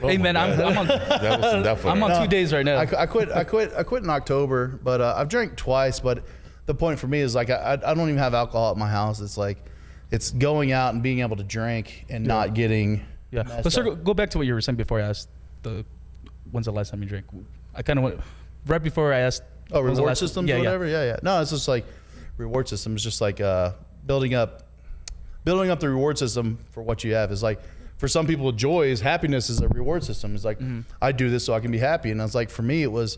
S1: Hey man, I'm on 2 days right now.
S3: I quit in October, but I've drank twice. But the point for me is like, I don't even have alcohol at my house. It's like, it's going out and being able to drink and not getting.
S1: Let's go back to what you were saying before I asked when's the last time you drank. I kind of went right before I asked.
S3: Oh, reward systems or whatever. Yeah. No, it's just like reward system is just like building up the reward system for what you have is like. For some people, happiness is a reward system. It's like, I do this so I can be happy. And I was like, for me, it was,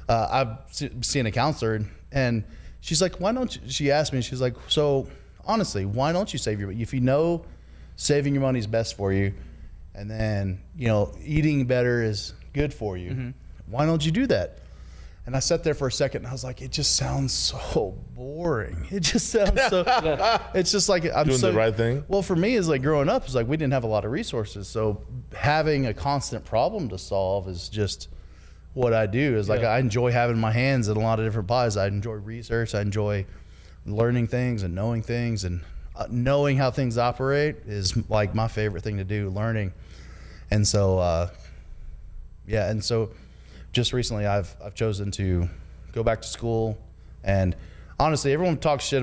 S3: I've seen a counselor and she's like, why don't you, she asked me, she's like, so honestly, why don't you save your money? If you know saving your money is best for you, and then, you know, eating better is good for you, why don't you do that? And I sat there for a second and I was like, it just sounds so boring. It just sounds so, it's just like, I'm
S2: doing the right thing.
S3: Well, for me, is like growing up, it's like we didn't have a lot of resources. So having a constant problem to solve is just what I do. Is like, I enjoy having my hands in a lot of different pies. I enjoy research. I enjoy learning things and knowing things, and knowing how things operate is like my favorite thing to do, learning. And so, just recently I've chosen to go back to school, and honestly, people talk shit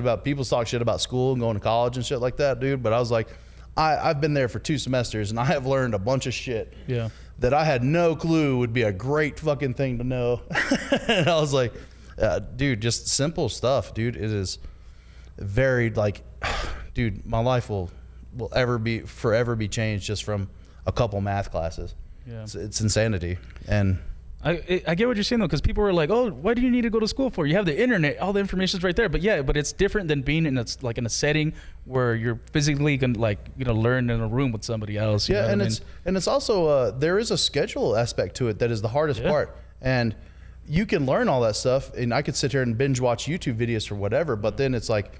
S3: about school and going to college and shit like that, dude. But I was like, I've been there for 2 semesters and I have learned a bunch of shit that I had no clue would be a great fucking thing to know. And I was like, dude, just simple stuff, dude. It is very like, dude, my life will forever be changed just from a couple math classes. Yeah. It's insanity. And
S1: I get what you're saying though, because people were like, "Oh, why do you need to go to school for? You have the internet, all the information's right there." But it's different than being in a setting where you're physically gonna learn in a room with somebody else.
S3: Yeah, and it's also there is a schedule aspect to it that is the hardest part, and you can learn all that stuff, and I could sit here and binge watch YouTube videos or whatever. But then it's like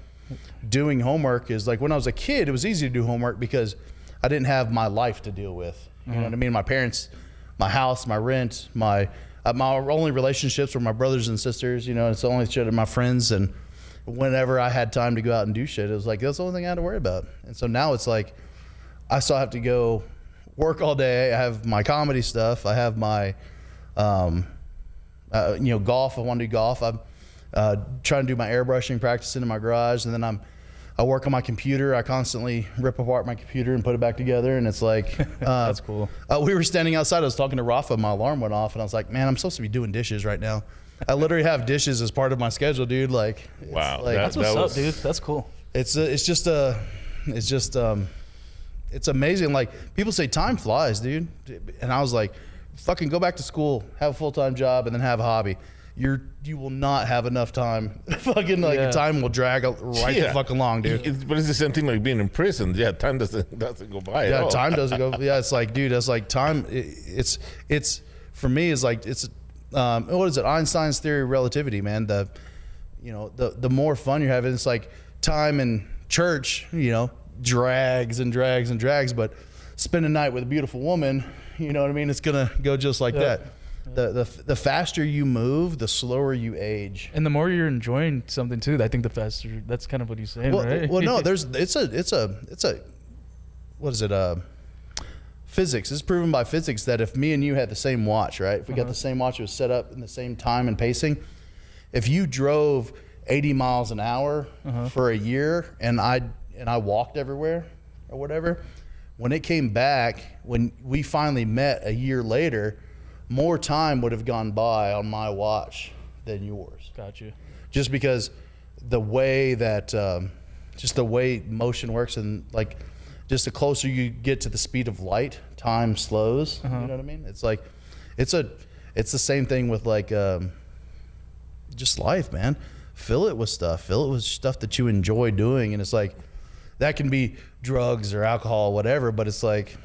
S3: doing homework is like when I was a kid, it was easy to do homework because I didn't have my life to deal with. You know what I mean? My parents. My house, my rent, my only relationships were my brothers and sisters. It's the only shit of my friends. And whenever I had time to go out and do shit, it was like that's the only thing I had to worry about. And so now it's like I still have to go work all day. I have my comedy stuff. I have my golf. I want to do golf. I'm trying to do my airbrushing, practicing in my garage, and then I work on my computer. I constantly rip apart my computer and put it back together, and it's like
S1: that's cool.
S3: We were standing outside. I was talking to Rafa. My alarm went off, and I was like, "Man, I'm supposed to be doing dishes right now." I literally have dishes as part of my schedule, dude. Like,
S2: wow,
S1: that's what's up, dude. That's cool.
S3: It's amazing. Like people say, time flies, dude, and I was like, "Fucking go back to school, have a full-time job, and then have a hobby." You will not have enough time. Fucking your time will drag the fucking long, dude.
S2: But it's the same thing like being in prison. Yeah, time doesn't go by.
S3: Yeah, time doesn't go. Yeah, it's like, dude, that's like time. It's for me is like it's what is it? Einstein's theory of relativity, man. The more fun you're having, it's like time in church. Drags and drags and drags, but spend a night with a beautiful woman. You know what I mean? It's gonna go just like that. The faster you move, the slower you age,
S1: and the more you're enjoying something too. I think the faster. That's kind of what he's saying, right?
S3: Well, no, it's a what is it? Physics. It's proven by physics that if me and you had the same watch, right? If we got the same watch, it was set up in the same time and pacing. If you drove 80 miles an hour for a year, and I walked everywhere or whatever, when it came back, when we finally met a year later, more time would have gone by on my watch than yours.
S1: Got you.
S3: Just because the way that, just the way motion works, and like, just the closer you get to the speed of light, time slows. You know what I mean? It's like, it's the same thing with like, just life, man. Fill it with stuff. Fill it with stuff that you enjoy doing, and it's like, that can be drugs or alcohol, whatever. But it's like,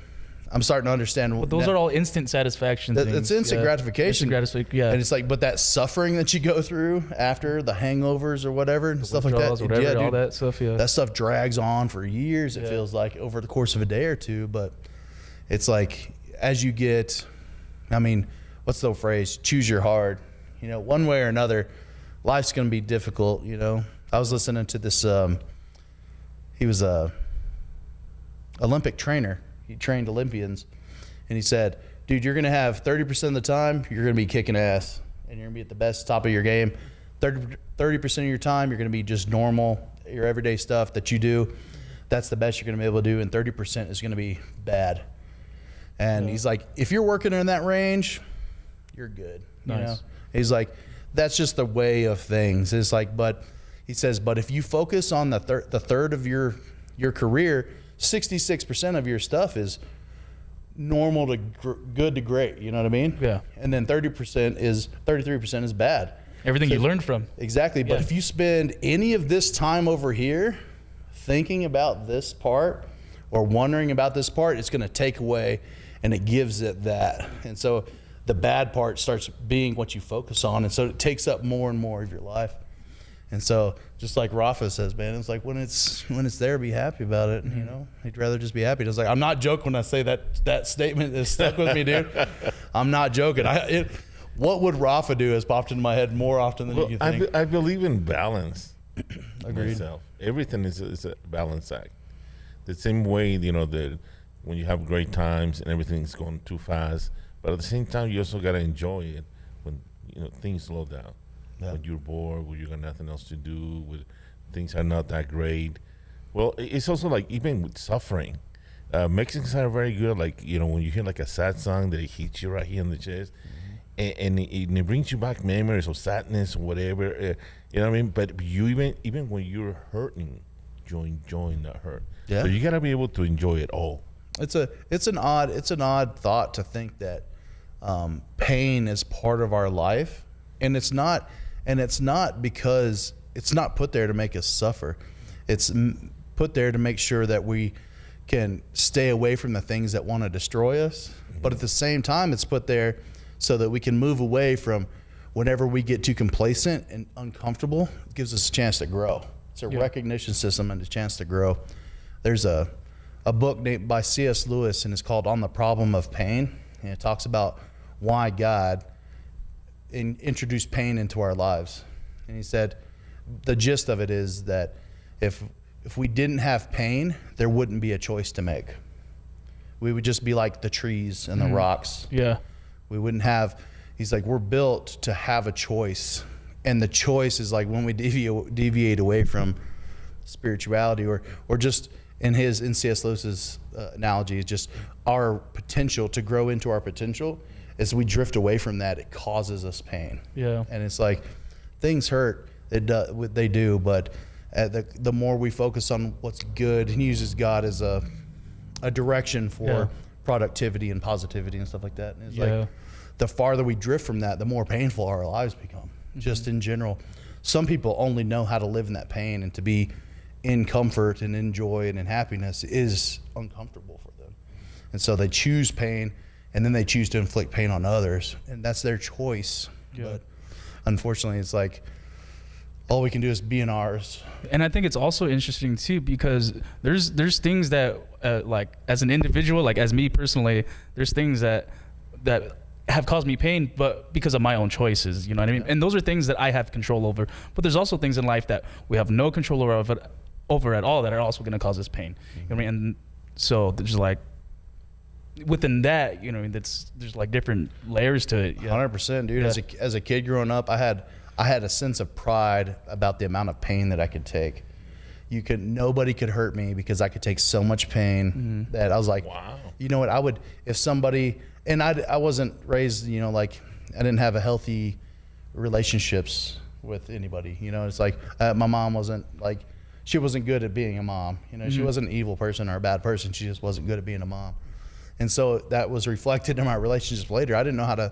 S3: I'm starting to understand.
S1: But those are all instant satisfaction things.
S3: It's instant gratification.
S1: And
S3: it's like, but that suffering that you go through after the hangovers or whatever, and stuff like that.
S1: Whatever, all that stuff,
S3: that stuff drags on for years. It feels like over the course of a day or two. But it's like, as you get, I mean, what's the phrase? Choose your hard. One way or another, life's going to be difficult. I was listening to this. He was a Olympic trainer. He trained Olympians, and he said, dude, you're going to have 30% of the time, you're going to be kicking ass, and you're going to be at the best top of your game. 30% of your time, you're going to be just normal, your everyday stuff that you do. That's the best you're going to be able to do, and 30% is going to be bad. And he's like, if you're working in that range, you're good.
S1: Nice.
S3: He's like, that's just the way of things. It's like, but he says, but if you focus on the third of your career, 66% of your stuff is normal to good to great. You know what I mean?
S1: Yeah.
S3: And then 33% is bad.
S1: Everything you learned from.
S3: Exactly. But if you spend any of this time over here thinking about this part or wondering about this part, it's going to take away, and it gives it that. And so the bad part starts being what you focus on. And so it takes up more and more of your life. And so, just like Rafa says, man, it's like when it's there, be happy about it. He'd rather just be happy. It's like, I'm not joking when I say that statement is stuck with me, dude. I'm not joking. What would Rafa do has popped into my head more often than you think.
S2: I believe in balance.
S3: Agreed.
S2: Myself. Everything is a balance act. The same way, that when you have great times and everything's going too fast, but at the same time, you also got to enjoy it when things slow down. when you're bored, when you got nothing else to do, when things are not that great. Well, it's also like even with suffering. Mexicans are very good. Like, you know, when you hear like a sad song that it hits you right here in the chest, and it brings you back memories of sadness or whatever. You know what I mean? But you even when you're hurting, you're enjoying that hurt.
S3: Yeah.
S2: So you gotta be able to enjoy it all.
S3: It's an odd thought to think that pain is part of our life, and it's not because it's not put there to make us suffer. It's put there to make sure that we can stay away from the things that want to destroy us. But at the same time, it's put there so that we can move away from whenever we get too complacent and uncomfortable. It gives us a chance to grow. It's a recognition system and a chance to grow. There's a book named by C.S. Lewis, and it's called On the Problem of Pain. And it talks about why God introduced pain into our lives. And he said the gist of it is that if we didn't have pain, there wouldn't be a choice to make. We would just be like the trees and the rocks.
S1: Yeah.
S3: We wouldn't have, he's like, we're built to have a choice. And the choice is like when we deviate away from spirituality or just in C.S. Lewis's analogy, is just our potential to grow into our potential. As we drift away from that, it causes us pain.
S1: Yeah.
S3: And it's like things hurt. They do, but the more we focus on what's good, he uses God as a direction for productivity and positivity and stuff like that. And it's like the farther we drift from that, the more painful our lives become. Just in general, some people only know how to live in that pain, and to be in comfort and in joy and in happiness is uncomfortable for them. And so they choose pain, and then they choose to inflict pain on others, and that's their choice. But unfortunately, it's like all we can do is be in ours.
S1: And I think it's also interesting too, because there's things that like as an individual, like as me personally, there's things that have caused me pain, but because of my own choices, you know what I mean? And those are things that I have control over. But there's also things in life that we have no control over at all that are also going to cause us pain. You know what I mean? And so there's like within that, you know, there's like different layers to it.
S3: 100%, dude. As a kid growing up, I had a sense of pride about the amount of pain that I could take. Nobody could hurt me because I could take so much pain that I was like, wow. You know what? If somebody, and I wasn't raised, you know, like I didn't have a healthy relationships with anybody. You know, it's like my mom wasn't like, she wasn't good at being a mom. You know, she wasn't an evil person or a bad person. She just wasn't good at being a mom. And so that was reflected in my relationships later. I didn't know how to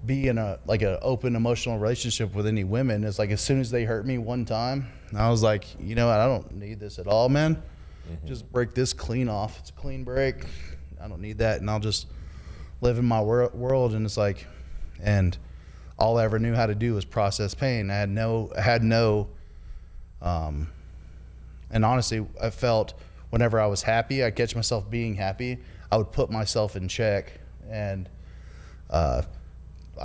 S3: be in an open emotional relationship with any women. It's like as soon as they hurt me one time, I was like, you know what, I don't need this at all, man. Just break this clean off. It's a clean break. I don't need that, and I'll just live in my world. And it's like, and all I ever knew how to do was process pain. I had no and honestly, I felt whenever I was happy, I catch myself being happy, I would put myself in check. And I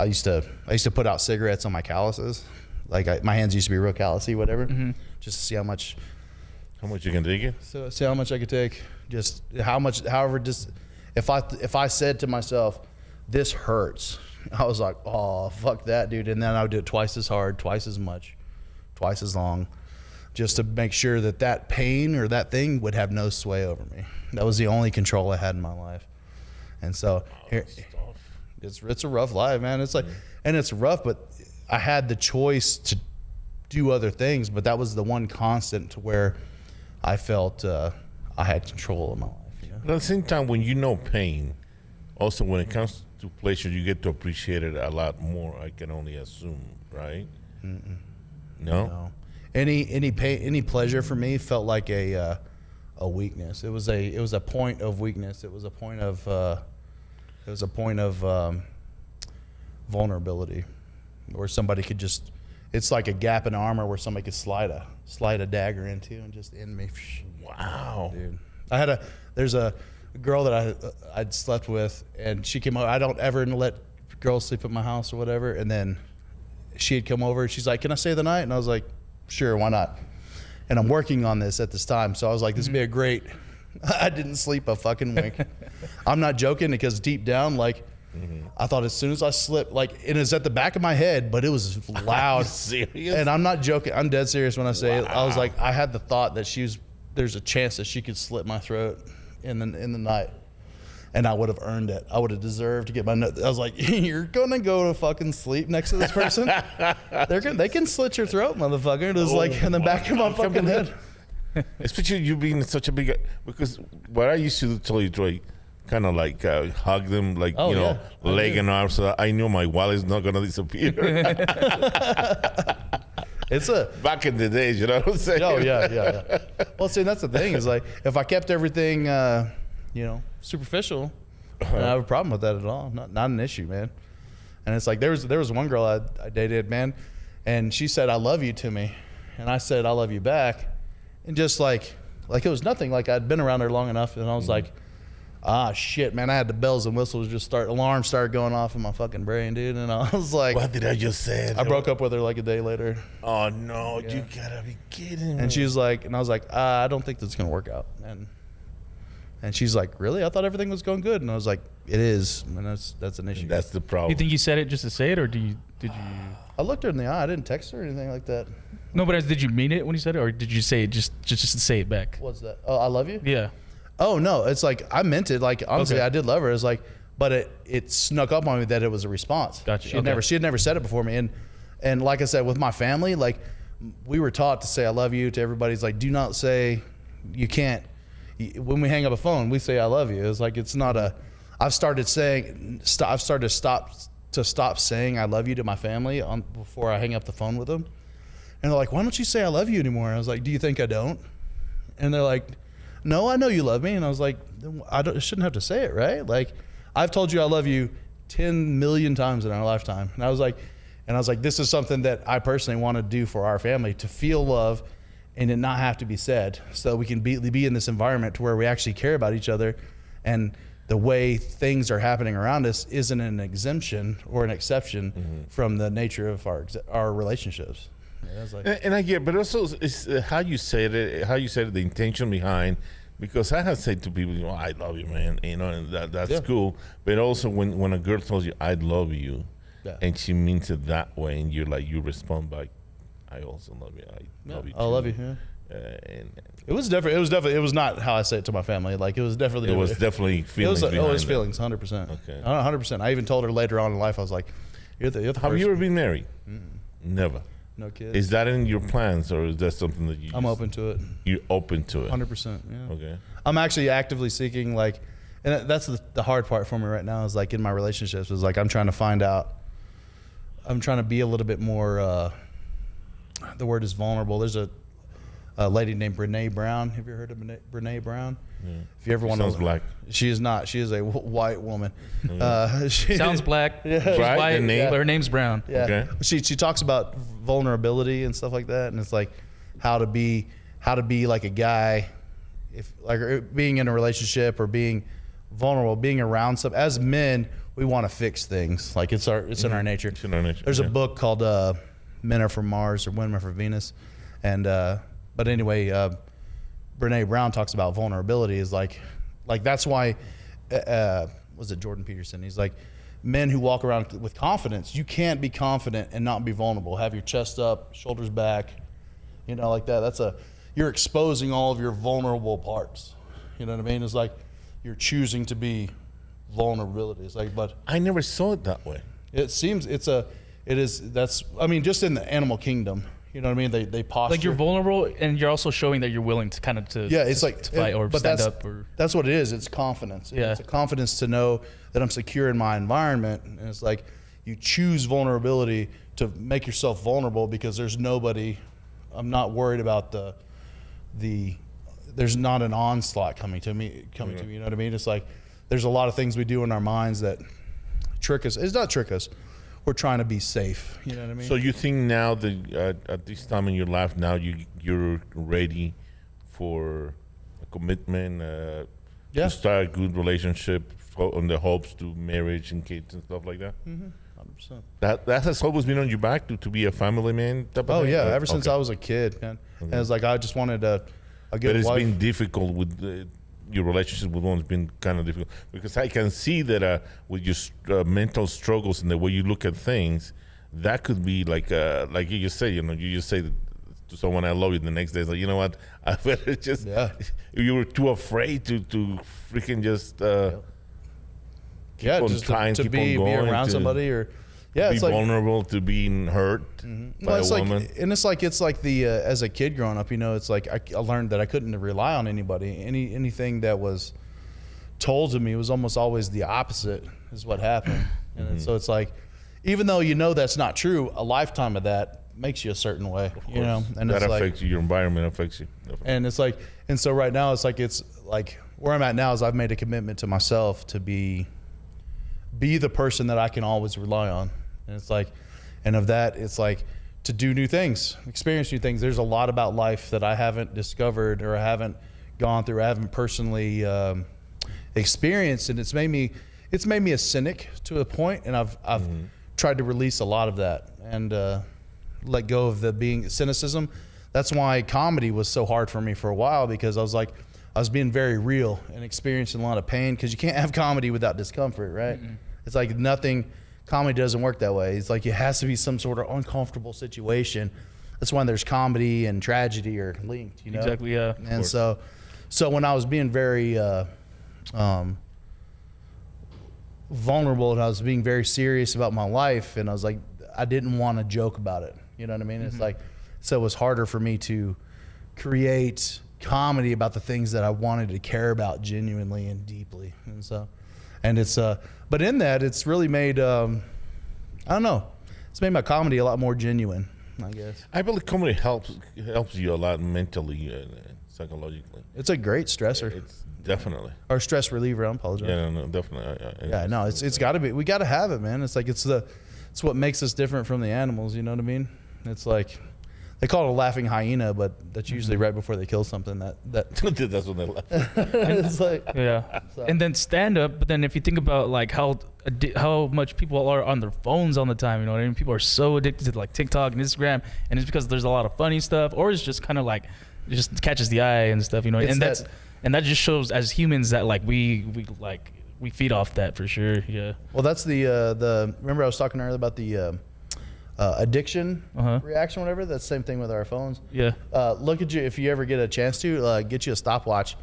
S3: used to put out cigarettes on my calluses. Like my hands used to be real callousy, whatever, just to see how much
S2: you can take it.
S3: So see how much I could take. Just how much, however, just if I said to myself, this hurts, I was like, oh, fuck that, dude. And then I would do it twice as hard, twice as much, twice as long, just to make sure that pain or that thing would have no sway over me. That was the only control I had in my life. And so it's a rough life, man. It's like, and it's rough, but I had the choice to do other things, but that was the one constant to where I felt I had control of my life. You know?
S2: But at the same time, when you know pain, also when it comes to pleasure, you get to appreciate it a lot more. I can only assume, right? No.
S3: Any pain, any pleasure for me felt like a weakness. It was a point of weakness. It was a point of vulnerability, where somebody could just, it's like a gap in armor where somebody could slide a dagger into and just end me.
S2: Wow,
S3: dude. There's a girl that I'd slept with, and she came over. I don't ever let girls sleep at my house or whatever. And then she had come over. She's like, "Can I stay the night?" And I was like, "Sure, why not?" And I'm working on this at this time, so I was like, "This would be a great." I didn't sleep a fucking wink. I'm not joking, because deep down, like, I thought as soon as I slipped, like, it was at the back of my head, but it was loud.
S2: Serious?
S3: And I'm not joking. I'm dead serious when I say it. I was like, I had the thought that there's a chance that she could slit my throat in the night. And I would have earned it. I would have deserved to get my nut. I was like, you're going to go to fucking sleep next to this person? They can slit your throat, motherfucker. It was like in the back of my fucking head.
S2: Especially you being such a big, because what I used to do, tell you, Troy, kind of like hug them, like, leg and arm, so I knew my wallet's not going to disappear.
S3: It's
S2: back in the days, you know what I'm saying?
S3: Oh, yeah. Well, see, that's the thing, is like, if I kept everything, superficial, I don't have a problem with that at all. Not an issue, man. And it's like, there was one girl I dated, man, and she said, I love you to me. And I said, I love you back. And just like it was nothing. Like, I'd been around her long enough, and I was like, shit, man, I had the bells and whistles alarms started going off in my fucking brain, dude. And I was like,
S2: what did I just say?
S3: I broke up with her like a day later.
S2: Oh, no, you gotta be kidding me.
S3: And she was like, and I was like, I don't think this is going to work out. And she's like, really? I thought everything was going good. And I was like, it is. And that's an issue.
S2: And that's the problem.
S1: You think you said it just to say it, or did you?
S3: I looked her in the eye. I didn't text her or anything like that.
S1: No, but did you mean it when you said it, or did you say it just to say it back?
S3: What's that? Oh, I love you?
S1: Yeah.
S3: Oh, no. It's like, I meant it. Like, honestly, I did love her. It's like, but it snuck up on me that it was a response.
S1: Gotcha.
S3: She had never said it before me. And like I said, with my family, like, we were taught to say I love you to everybody. It's like, do not say, you can't. When we hang up a phone, we say I love you. It's like, it's not a. I've started to stop saying I love you to my family before I hang up the phone with them. And they're like, why don't you say I love you anymore? I was like, do you think I don't? And they're like, no, I know you love me. And I was like, I shouldn't have to say it, right? Like, I've told you I love you 10 million times in our lifetime. And I was like, this is something that I personally want to do for our family, to feel love and it not have to be said, so we can be in this environment to where we actually care about each other, and the way things are happening around us isn't an exemption or an exception from the nature of our relationships. Yeah, like,
S2: and I get, but also it's how you said it, the intention behind. Because I have said to people, I love you, man, and that's cool. But also when a girl tells you, I love you, and she means it that way, and you respond back, I also love you. I love you too.
S3: I love you. Yeah. And it was different. It was not how I say it to my family. Like, it was definitely.
S2: It was definitely feelings.
S3: It was feelings, 100%.
S2: Okay.
S3: 100%. I even told her later on in life, I was like, "You're the
S2: Have you ever been married? Never.
S3: No kids.
S2: Is that in your plans, or is that something that you?
S3: I'm open to it.
S2: You're open to it.
S3: 100%. Yeah.
S2: Okay.
S3: I'm actually actively seeking, like, and that's the hard part for me right now, is like in my relationships, is like I'm trying to find out. I'm trying to be a little bit more. The word is vulnerable. There's a lady named Brene Brown. Have you heard of Brene Brown? Yeah. If you ever want to,
S2: sounds black.
S3: She is not. She is a white woman.
S1: Sounds black.
S3: Yeah.
S1: She's
S2: Right,
S1: white.
S2: name?
S1: Her name's Brown.
S3: Yeah.
S2: Okay.
S3: She talks about vulnerability and stuff like that, and it's like how to be like a guy, if like being in a relationship or being vulnerable, being around some. As men, we want to fix things. Like it's in our nature.
S2: It's in our nature.
S3: There's a book called Men Are From Mars or Women Are From Venus, and but anyway, Brene Brown talks about vulnerability is like that's why was it Jordan Peterson? He's like, men who walk around with confidence, you can't be confident and not be vulnerable. Have your chest up, shoulders back, like that. You're exposing all of your vulnerable parts. You know what I mean? It's like you're choosing to be vulnerability. It's like, but
S2: I never saw it that way.
S3: it seems that's just in the animal kingdom. You know what I mean? They posture.
S1: Like, you're vulnerable, and you're also showing that you're willing to kind of
S3: it's like
S1: to fight or stand up.
S3: That's what it is. It's confidence.
S1: Yeah.
S3: It's a confidence to know that I'm secure in my environment. And it's like you choose vulnerability to make yourself vulnerable because there's nobody. I'm not worried about there's not an onslaught coming to me. To me. You know what I mean? It's like there's a lot of things we do in our minds that trick us. It's not trick us. We're trying to be safe. You know what I mean?
S2: So you think now that at this time in your life, now you're ready for a commitment, to start a good relationship on the hopes to marriage and kids and stuff like that?
S3: 100%.
S2: That has always been on your back to be a family man type of thing?
S3: Ever since I was a kid, man. And it's like I just wanted a good
S2: But it's
S3: wife.
S2: been difficult with your relationship with one's been kind of difficult? Because I can see that with your mental struggles and the way you look at things, that could be like you just say, you just say to someone, I love you, the next day it's like, you know what, I better just, you were too afraid to freaking just
S3: keep on
S2: just trying
S3: to be around somebody, or
S2: it's vulnerable to being hurt by a woman.
S3: And it's like the as a kid growing up, it's like I learned that I couldn't rely on anybody. Anything that was told to me was almost always the opposite is what happened. And so it's like, even though that's not true, a lifetime of that makes you a certain way, and
S2: that affects you, your environment affects you. Definitely.
S3: And it's like, and so right now it's like where I'm at now is I've made a commitment to myself to be the person that I can always rely on. And it's like, and of that, it's like to do new things, experience new things. There's a lot about life that I haven't discovered, or I haven't gone through, I haven't personally experienced, and it's made me a cynic to a point, and I've tried to release a lot of that and let go of the being cynicism. That's why comedy was so hard for me for a while, because I was being very real and experiencing a lot of pain, because you can't have comedy without discomfort, right? It's like comedy doesn't work that way. It's like it has to be some sort of uncomfortable situation. That's why there's comedy and tragedy are linked,
S1: Exactly, yeah.
S3: And so when I was being very vulnerable, and I was being very serious about my life, and I was like, I didn't want to joke about it. You know what I mean? It's like, so it was harder for me to create comedy about the things that I wanted to care about genuinely and deeply. And so, and it's, but in that, it's really made, I don't know, it's made my comedy a lot more genuine, I guess.
S2: I believe comedy helps you a lot mentally and psychologically.
S3: It's a great stressor.
S2: It's definitely.
S3: Or stress reliever, I apologize.
S2: Yeah, no, definitely.
S3: No, it's got to be, we got to have it, man. It's like, it's what makes us different from the animals, you know what I mean? It's like, they call it a laughing hyena, but that's usually right before they kill something. That's when they laugh. It's like,
S1: so. And then stand up. But then if you think about like how much people are on their phones all the time, you know what I mean? People are so addicted to like TikTok and Instagram, and it's because there's a lot of funny stuff, or it's just kind of like it just catches the eye and stuff, and that just shows as humans that like we feed off that for sure. Yeah.
S3: Well, that's the remember I was talking earlier about the addiction reaction, whatever. That's the same thing with our phones.
S1: Yeah.
S3: Look at you, if you ever get a chance to get you a stopwatch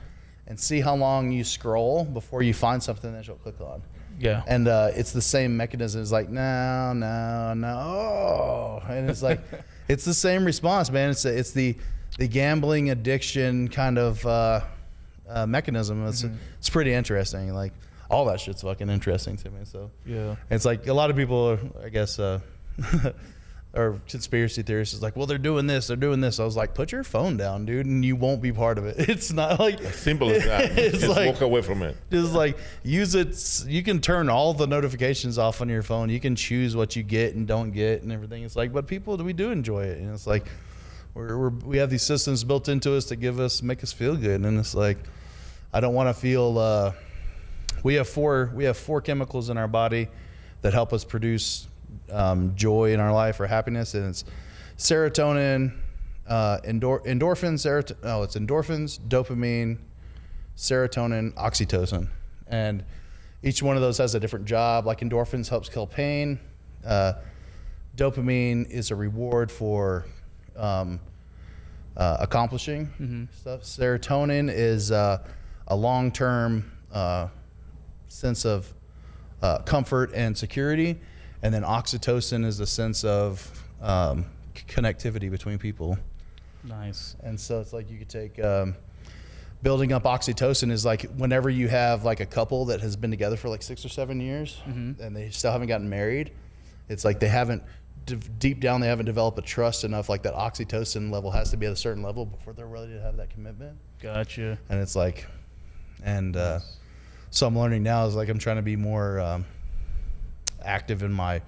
S3: and see how long you scroll before you find something that you'll click on.
S1: Yeah.
S3: And it's the same mechanism. It's like, no. And it's like, it's the same response, man. It's the gambling addiction kind of mechanism. It's pretty interesting. Like, all that shit's fucking interesting to me. So
S1: yeah,
S3: it's like a lot of people, I guess, or conspiracy theorists is like, well, they're doing this. I was like, put your phone down, dude, and you won't be part of it. It's not like
S2: as simple as that.
S3: It's
S2: just
S3: like,
S2: walk away from it.
S3: Just like use it. You can turn all the notifications off on your phone. You can choose what you get and don't get and everything. It's like, but people, we do enjoy it, and it's like we have these systems built into us to make us feel good, and it's like, I don't want to feel. We have four chemicals in our body that help us produce joy in our life or happiness, and it's serotonin, endorphins, it's endorphins, dopamine, serotonin, oxytocin, and each one of those has a different job. Like endorphins helps kill pain, dopamine is a reward for accomplishing stuff. Serotonin is a long-term sense of comfort and security, and then oxytocin is a sense of connectivity between people.
S1: Nice.
S3: And so it's like you could take building up oxytocin is like whenever you have like a couple that has been together for like 6 or 7 years and they still haven't gotten married, it's like they haven't deep down they haven't developed a trust enough. Like that oxytocin level has to be at a certain level before they're ready to have that commitment.
S1: Gotcha.
S3: And it's like, and so I'm learning now is like I'm trying to be more active in my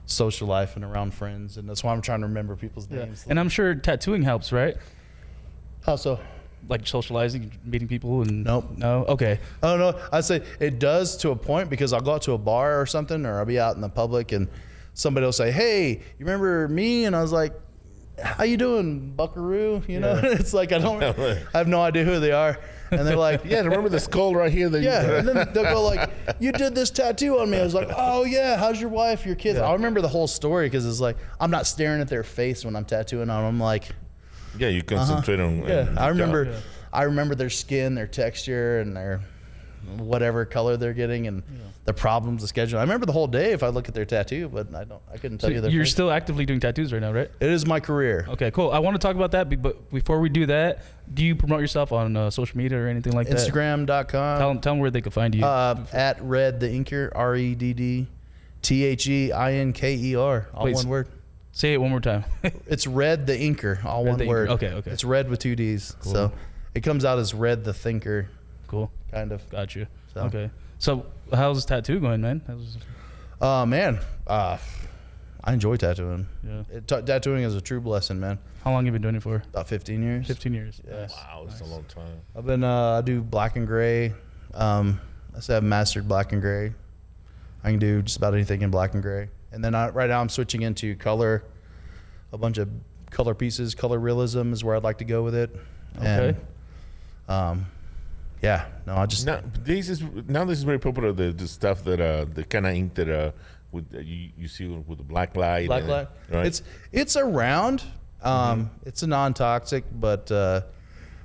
S3: social life and around friends, and that's why I'm trying to remember people's names.
S1: And I'm sure tattooing helps, right?
S3: How so?
S1: Like socializing, meeting people, and
S3: Nope.
S1: No? Okay.
S3: Oh no, I'd say it does to a point, because I'll go out to a bar or something, or I'll be out in the public and somebody will say, hey, you remember me? And I was like, how you doing, buckaroo? You know, it's like I have no idea who they are. And they're like,
S2: yeah, remember the skull right here? That
S3: and then they'll go like, you did this tattoo on me. I was like, oh yeah, how's your wife, your kids? I remember the whole story because it's like, I'm not staring at their face when I'm tattooing on them. I'm like,
S2: yeah, you concentrate on.
S3: I remember their skin, their texture, and their whatever color they're getting, and the problems, the schedule. I remember the whole day if I look at their tattoo, but I couldn't tell you their
S1: You're
S3: face.
S1: still actively doing tattoos right now, right?
S3: It is my career.
S1: Okay, cool. I want to talk about that, but before we do that, do you promote yourself on social media or anything like that?
S3: Instagram.com.
S1: Tell them where they can find you.
S3: At Redd the Inker, REDDTHEINKER, all one word.
S1: Say it one more time.
S3: It's Redd the Inker, all one word.
S1: Okay.
S3: It's Redd with 2 Ds. Cool. So it comes out as Redd the Thinker.
S1: Cool.
S3: Kind of.
S1: Got you.
S3: So.
S1: Okay. So how's this tattoo going, man?
S3: Man, I enjoy tattooing.
S1: Yeah.
S3: Tattooing is a true blessing, man.
S1: How long have you been doing it for?
S3: About 15 years.
S1: 15 years.
S3: Yeah.
S2: Wow, that's a long time.
S3: I've been, I do black and gray. I said I've mastered black and gray. I can do just about anything in black and gray. And then right now I'm switching into color, a bunch of color pieces. Color realism is where I'd like to go with it.
S1: Okay.
S3: And,
S2: this is very popular. The stuff that the kind of ink that you see with the black light.
S3: Black light.
S2: Right?
S3: It's around. It's a non-toxic, but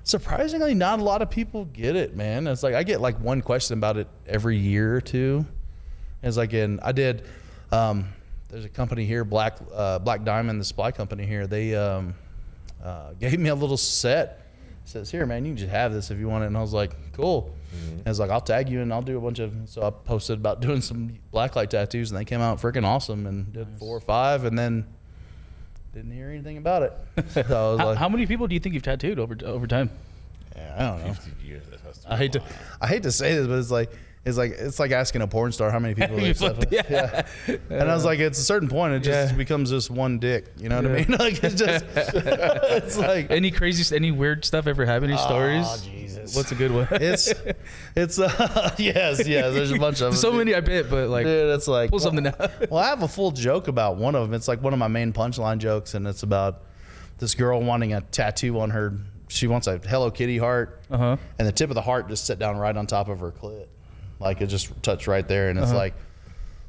S3: surprisingly, not a lot of people get it, man. It's like I get like one question about it every year or two. It's like there's a company here, Black Diamond, the supply company here. They gave me a little set. Says, here, man, you can just have this if you want it. And I was like, cool. And I was like, I'll tag you and I'll do a bunch of. So I posted about doing some blacklight tattoos, and they came out freaking awesome, and did 4 or 5, and then didn't hear anything about it. So I was like,
S1: how many people do you think you've tattooed over time?
S3: Yeah, I don't know.
S2: 50 years. That has to be
S3: I hate to say this, but it's like asking a porn star how many people they slept with. Yeah. And I was like, it's a certain point, it just becomes just one dick. You know what I mean? Like it's just, it's like
S1: any weird stuff ever happened? Any stories?
S3: Oh Jesus!
S1: What's a good one?
S3: It's yes. There's a bunch of them.
S1: So many, I bet, but like,
S3: dude, it's like
S1: pull something out.
S3: Well, I have a full joke about one of them. It's like one of my main punchline jokes, and it's about this girl wanting a tattoo on her. She wants a Hello Kitty heart, and the tip of the heart just sit down right on top of her clit. Like it just touched right there, and it's like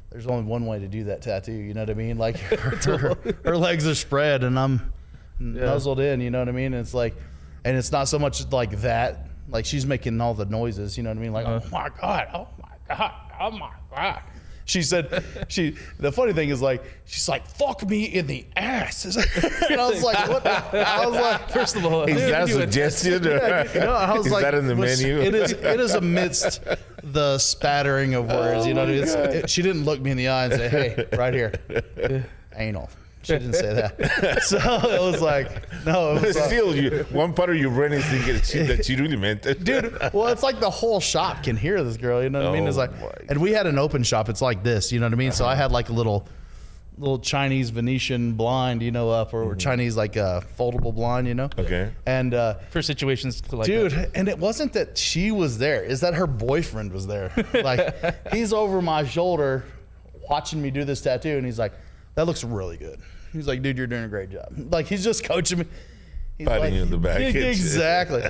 S3: there's only one way to do that tattoo. You know what I mean? Like her legs are spread, and I'm nuzzled in. You know what I mean? And it's like, and it's not so much like that. Like she's making all the noises. You know what I mean? Like oh my god, oh my god, oh my god. She said, the funny thing is like, she's like, fuck me in the ass. And I was like, what? I was like,
S1: first of all,
S2: is that a suggestion?
S3: I was
S2: is
S3: like,
S2: that in the menu?
S3: It is amidst the spattering of words. You know, she didn't look me in the eye and say, hey, right here, anal. She didn't say that. So it was like, no. It was
S2: still, one part of your brain is thinking that she really meant it.
S3: Dude, well, it's like the whole shop can hear this girl, you know what I mean? It's like, and we had an open shop. It's like this, you know what I mean? So I had like a little Chinese Venetian blind, you know, up or Chinese like foldable blind, you know?
S2: Okay.
S3: And
S1: for situations like
S3: dude,
S1: that.
S3: and it wasn't that she was there. It's that her boyfriend was there. Like he's over my shoulder watching me do this tattoo, and he's like, that looks really good. He's like, dude, you're doing a great job. Like he's just coaching me. He's
S2: patting
S3: like,
S2: you in the back.
S3: Exactly.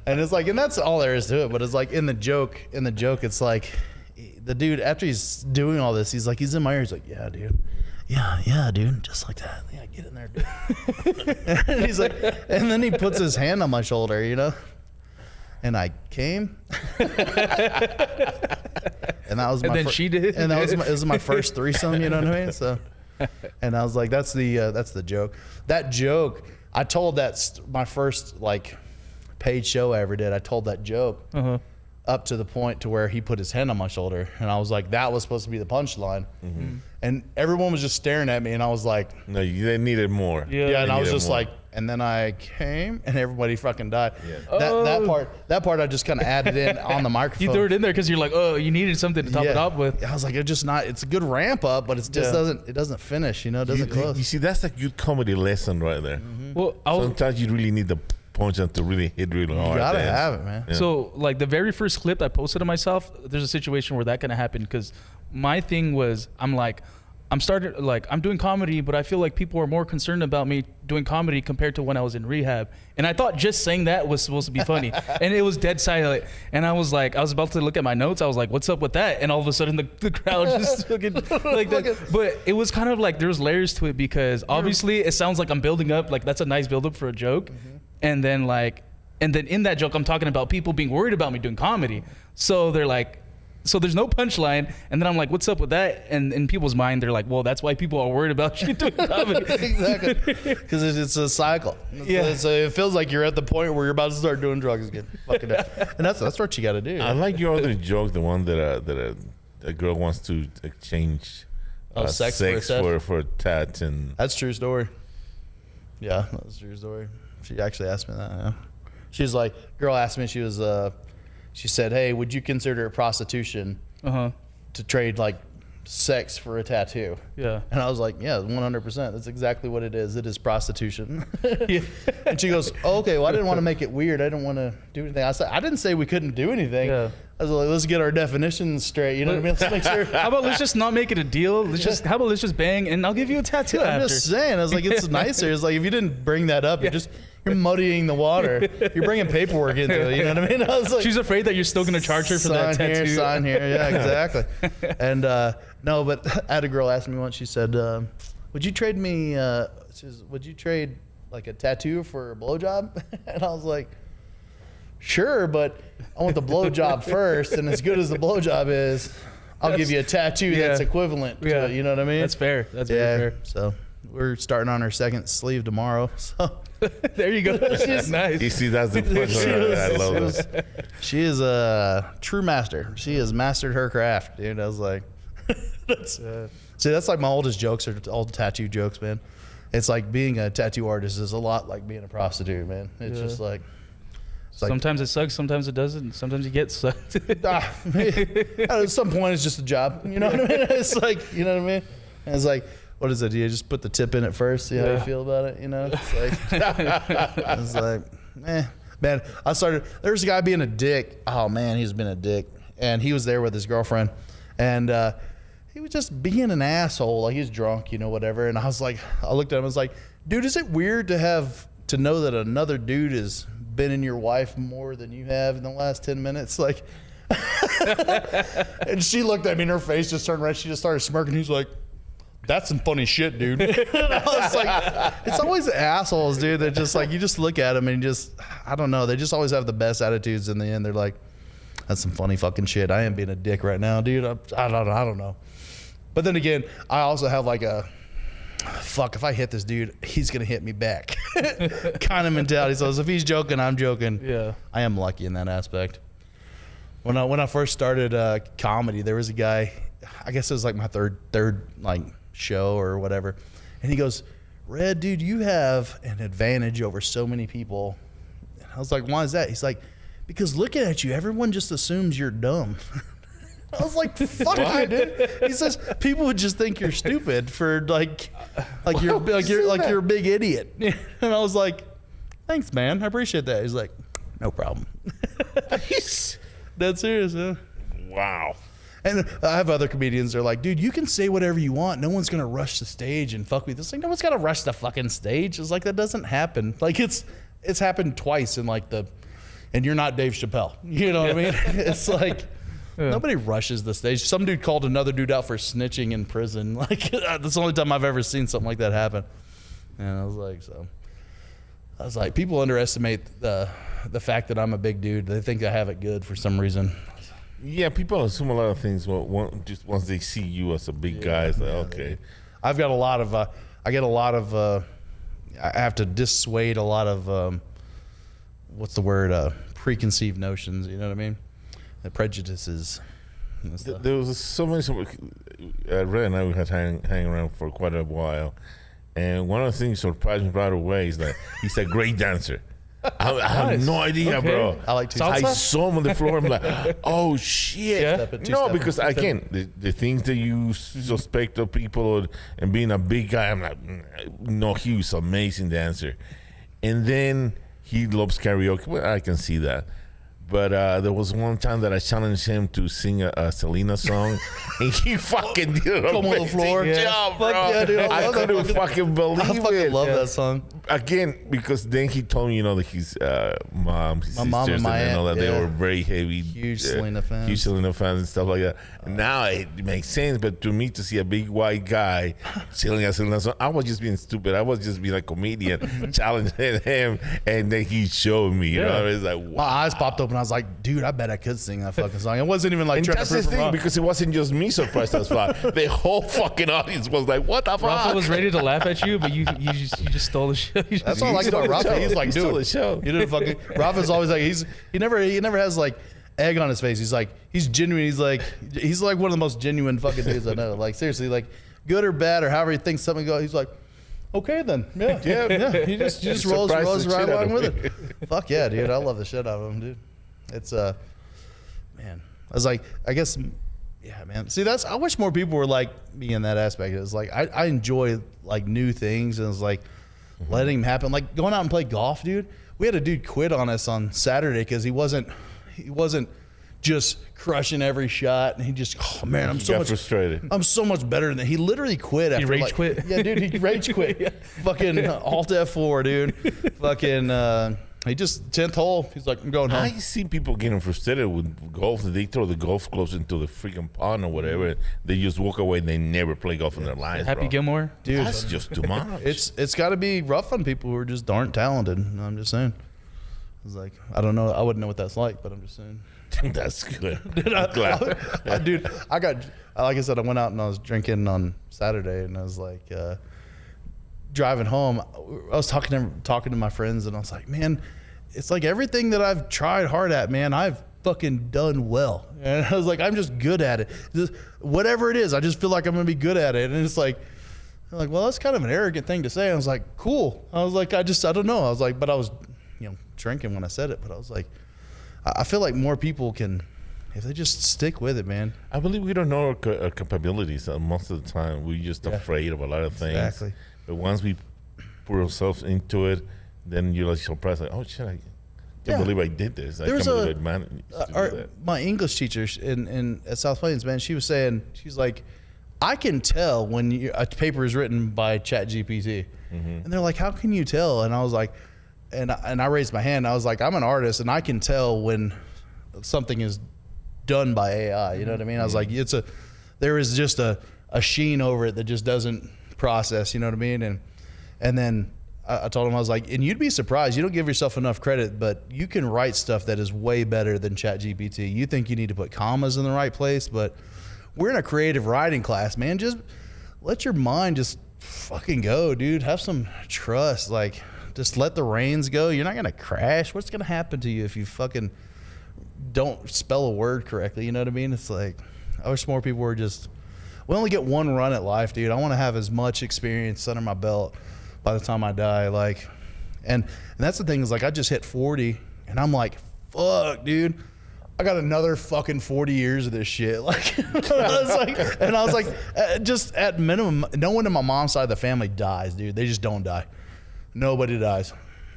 S3: And it's like, and that's all there is to it. But it's like in the joke, it's like the dude, after he's doing all this, he's like, he's in my ear. He's like, yeah, dude. Yeah, dude. Just like that. Yeah, get in there, dude. And he's like, and then he puts his hand on my shoulder, you know? And I came. And that was
S1: and then she did.
S3: And it was my first threesome, you know what I mean? So, and I was like, that's the joke. That joke, I told my first like paid show I ever did. I told that joke up to the point to where he put his hand on my shoulder, and I was like, that was supposed to be the punchline. And everyone was just staring at me, and I was like,
S2: no, they needed more.
S3: Yeah, and I was just like, and then I came, and everybody fucking died. Yeah. That part I just kind of added in on the microphone.
S1: You threw it in there because you're like, oh, you needed something to top it up with.
S3: I was like, it's a good ramp up, but it just doesn't finish, you know, it doesn't close.
S2: You see, that's a good comedy lesson right there.
S1: Well,
S2: sometimes you really need the punch and to really hit really hard.
S3: You gotta have it, man.
S2: Yeah.
S1: So like the very first clip I posted of myself, there's a situation where that kind of happened because my thing was, I'm like, I'm doing comedy, but I feel like people are more concerned about me doing comedy compared to when I was in rehab. And I thought just saying that was supposed to be funny. And it was dead silent. And I was about to look at my notes. I was like, what's up with that? And all of a sudden the crowd just looking like that. But it was kind of like there's layers to it, because obviously it sounds like I'm building up. Like that's a nice build up for a joke. Mm-hmm. And then in that joke, I'm talking about people being worried about me doing comedy. So they're like, so there's no punchline, and then I'm like, what's up with that? And in people's mind, they're like, well, that's why people are worried about you doing comedy.
S3: Exactly. Because it's a cycle. So it feels like you're at the point where you're about to start doing drugs again. Fucking and that's what you got to do.
S2: I like your other joke, the one that a girl wants to exchange sex for a tat. And
S3: that's a true story. Yeah, that's a true story. She actually asked me that. Yeah. She's like, girl asked me, she said, hey, would you consider it prostitution to trade like sex for a tattoo?
S1: Yeah.
S3: And I was like, yeah, 100%. That's exactly what it is. It is prostitution. Yeah. And she goes, oh, okay, well, I didn't want to make it weird. I didn't want to do anything. I said, I didn't say we couldn't do anything. Yeah. I was like, let's get our definitions straight. You know what I mean? Let's make sure.
S1: How about let's just not make it a deal? Let's just bang, and I'll give you a tattoo after.
S3: I'm just saying. I was like, it's nicer. It's like, if you didn't bring that up, you're muddying the water. You're bringing paperwork into it. You know what I mean? I was like,
S1: she's afraid that you're still going to charge her for that tattoo.
S3: Sign here. Yeah, exactly. And no, but I had a girl ask me once. She said, would you trade me, would you trade like a tattoo for a blowjob? And I was like, sure, but I want the blowjob first. And as good as the blowjob is, I'll give you a tattoo that's equivalent to it. You know what I mean?
S1: That's fair. That's very fair.
S3: So we're starting on our second sleeve tomorrow. So
S1: there you go. She's nice.
S2: You see, that's the point. I love this.
S3: She is a true master. She has mastered her craft, dude. I was like, that's like my oldest jokes are all tattoo jokes, man. It's like being a tattoo artist is a lot like being a prostitute, man. It's just like.
S1: Sometimes it sucks, sometimes it doesn't. Sometimes you get sucked.
S3: At some point, it's just a job. You know what I mean? It's like, you know what I mean? And it's like, what is it? Do you just put the tip in it first? See how you feel about it? You know? It's like, man. There's a guy being a dick. Oh man, he's been a dick. And he was there with his girlfriend, and he was just being an asshole. Like, he's drunk, you know, whatever. And I looked at him. I was like, dude, is it weird to know that another dude has been in your wife more than you have in the last 10 minutes? Like, and she looked at me and her face just turned red. She just started smirking. He's like, that's some funny shit, dude. And I was like, it's always the assholes, dude, that just like, you just look at them and I don't know. They just always have the best attitudes. In the end, they're like, that's some funny fucking shit. I am being a dick right now, dude. I don't know. But then again, I also have like a, fuck, if I hit this dude, he's going to hit me back kind of mentality. So if he's joking, I'm joking.
S1: Yeah.
S3: I am lucky in that aspect. When I first started comedy, there was a guy, I guess it was like my third like show or whatever. And he goes, Redd, dude, you have an advantage over so many people. And I was like, why is that? He's like, because looking at you, everyone just assumes you're dumb. I was like, fuck you, dude. He says people would just think you're stupid for you're a big idiot. And I was like, thanks, man. I appreciate that. He's like, no problem. He's dead serious, huh?
S2: Wow.
S3: And I have other comedians that are like, dude, you can say whatever you want. No one's gonna rush the stage and fuck with this. Like, no one's gonna rush the fucking stage. It's like, that doesn't happen. Like, it's happened twice in and you're not Dave Chappelle. You know what I mean? It's like, nobody rushes the stage. Some dude called another dude out for snitching in prison. Like, that's the only time I've ever seen something like that happen. And I was like, people underestimate the fact that I'm a big dude. They think I have it good for some reason.
S2: Yeah, people assume a lot of things. Just once they see you as a big guy, it's like, okay.
S3: I've got a lot of. I have to dissuade a lot of. What's the word? Preconceived notions. You know what I mean? The prejudices.
S2: There was so many. Redd and I we had hang around for quite a while, and one of the things that surprised me right away is that he's a great dancer. I have no idea, bro.
S3: I like to.
S2: I saw him on the floor. I'm like, oh shit. Yeah. No, because again, the things that you suspect of people and being a big guy, I'm like, no, he was an amazing dancer. And then he loves karaoke. Well, I can see that. But there was one time that I challenged him to sing a Selena song, and he fucking did an amazing job, bro.
S3: Yeah, dude,
S2: I couldn't fucking believe it.
S3: I love that song.
S2: Again, because then he told me, that his mom, his sisters,
S3: and my aunt,
S2: all that, they were very heavy,
S3: huge Selena fans.
S2: Huge Selena fans and stuff like that. Now it makes sense, but to me, to see a big white guy singing a Selena song, I was just being stupid. I was just being a comedian, challenging him, and then he showed me. You know, it's like, wow.
S3: My eyes popped open. I was like, dude, I bet I could sing that fucking song. It wasn't even like
S2: and
S3: trying
S2: that's
S3: to prove
S2: the thing,
S3: wrong.
S2: because it wasn't just me surprised as fuck. The whole fucking audience was like, what the fuck?
S1: Rafa was ready to laugh at you, but you just stole the show.
S3: That's all I like about Rafa. He's like, dude,
S2: the show.
S3: You didn't fucking. Rafa's always like, he never has like egg on his face. He's genuine. He's like one of the most genuine fucking dudes I know. Like seriously, like good or bad or however he thinks something goes. He's like, okay then, yeah. He just rolls right along with it. Fuck yeah, dude. I love the shit out of him, dude. It's man. I was like, I guess, yeah, man. See, I wish more people were like me in that aspect. It's like I enjoy like new things, and it's like letting them happen. Like going out and play golf, dude. We had a dude quit on us on Saturday because he wasn't just crushing every shot, and he just, oh man, I'm so much frustrated. I'm so much better than that. He literally quit after
S1: rage quit.
S3: Yeah, dude, he rage quit. Yeah. Fucking Alt F4, dude. Fucking he just 10th hole. He's like, I'm going home.
S2: I see people getting frustrated with golf. They throw the golf clubs into the freaking pond or whatever. They just walk away and they never play golf in their lives.
S1: Happy Gilmore,
S3: dude.
S2: That's just too much.
S3: It's got to be rough on people who are just aren't talented. I'm just saying. It's like, I don't know. I wouldn't know what that's like, but I'm just saying.
S2: That's good.
S3: Dude, I got, like I said, I went out and I was drinking on Saturday, and I was like, driving home, I was talking to my friends, and I was like, man, it's like everything that I've tried hard at, man, I've fucking done well. And I was like, I'm just good at it. Just, whatever it is, I just feel like I'm gonna be good at it. And it's like, well, that's kind of an arrogant thing to say. I was like, cool. I was like, I don't know. I was like, but I was, drinking when I said it. But I was like, I feel like more people can, if they just stick with it, man.
S2: I believe we don't know our capabilities most of the time. We're just afraid of a lot of things.
S3: Exactly.
S2: But once we put ourselves into it, then you're like surprised, like, oh shit, I can't believe I did this. I can't believe I managed to do that.
S3: My English teacher at South Plains, man, she was saying, she's like, I can tell when a paper is written by ChatGPT. And they're like, how can you tell? And I was like, and I raised my hand. I was like, I'm an artist, and I can tell when something is done by AI. You know what I mean? I was like, there is just a sheen over it that just doesn't process. You know what I mean? And then I told him, I was like, and you'd be surprised. You don't give yourself enough credit, but you can write stuff that is way better than ChatGPT. You think you need to put commas in the right place, but we're in a creative writing class, man. Just let your mind just fucking go, dude. Have some trust. Like, just let the reins go. You're not going to crash. What's going to happen to you if you fucking don't spell a word correctly? You know what I mean? It's like, I wish more people were just, we only get one run at life, dude. I want to have as much experience under my belt by the time I die. Like, and that's the thing is, like, I just hit 40 and I'm like, fuck, dude. I got another fucking 40 years of this shit. Like, I was like, just at minimum, no one in my mom's side of the family dies, dude. They just don't die. Nobody dies.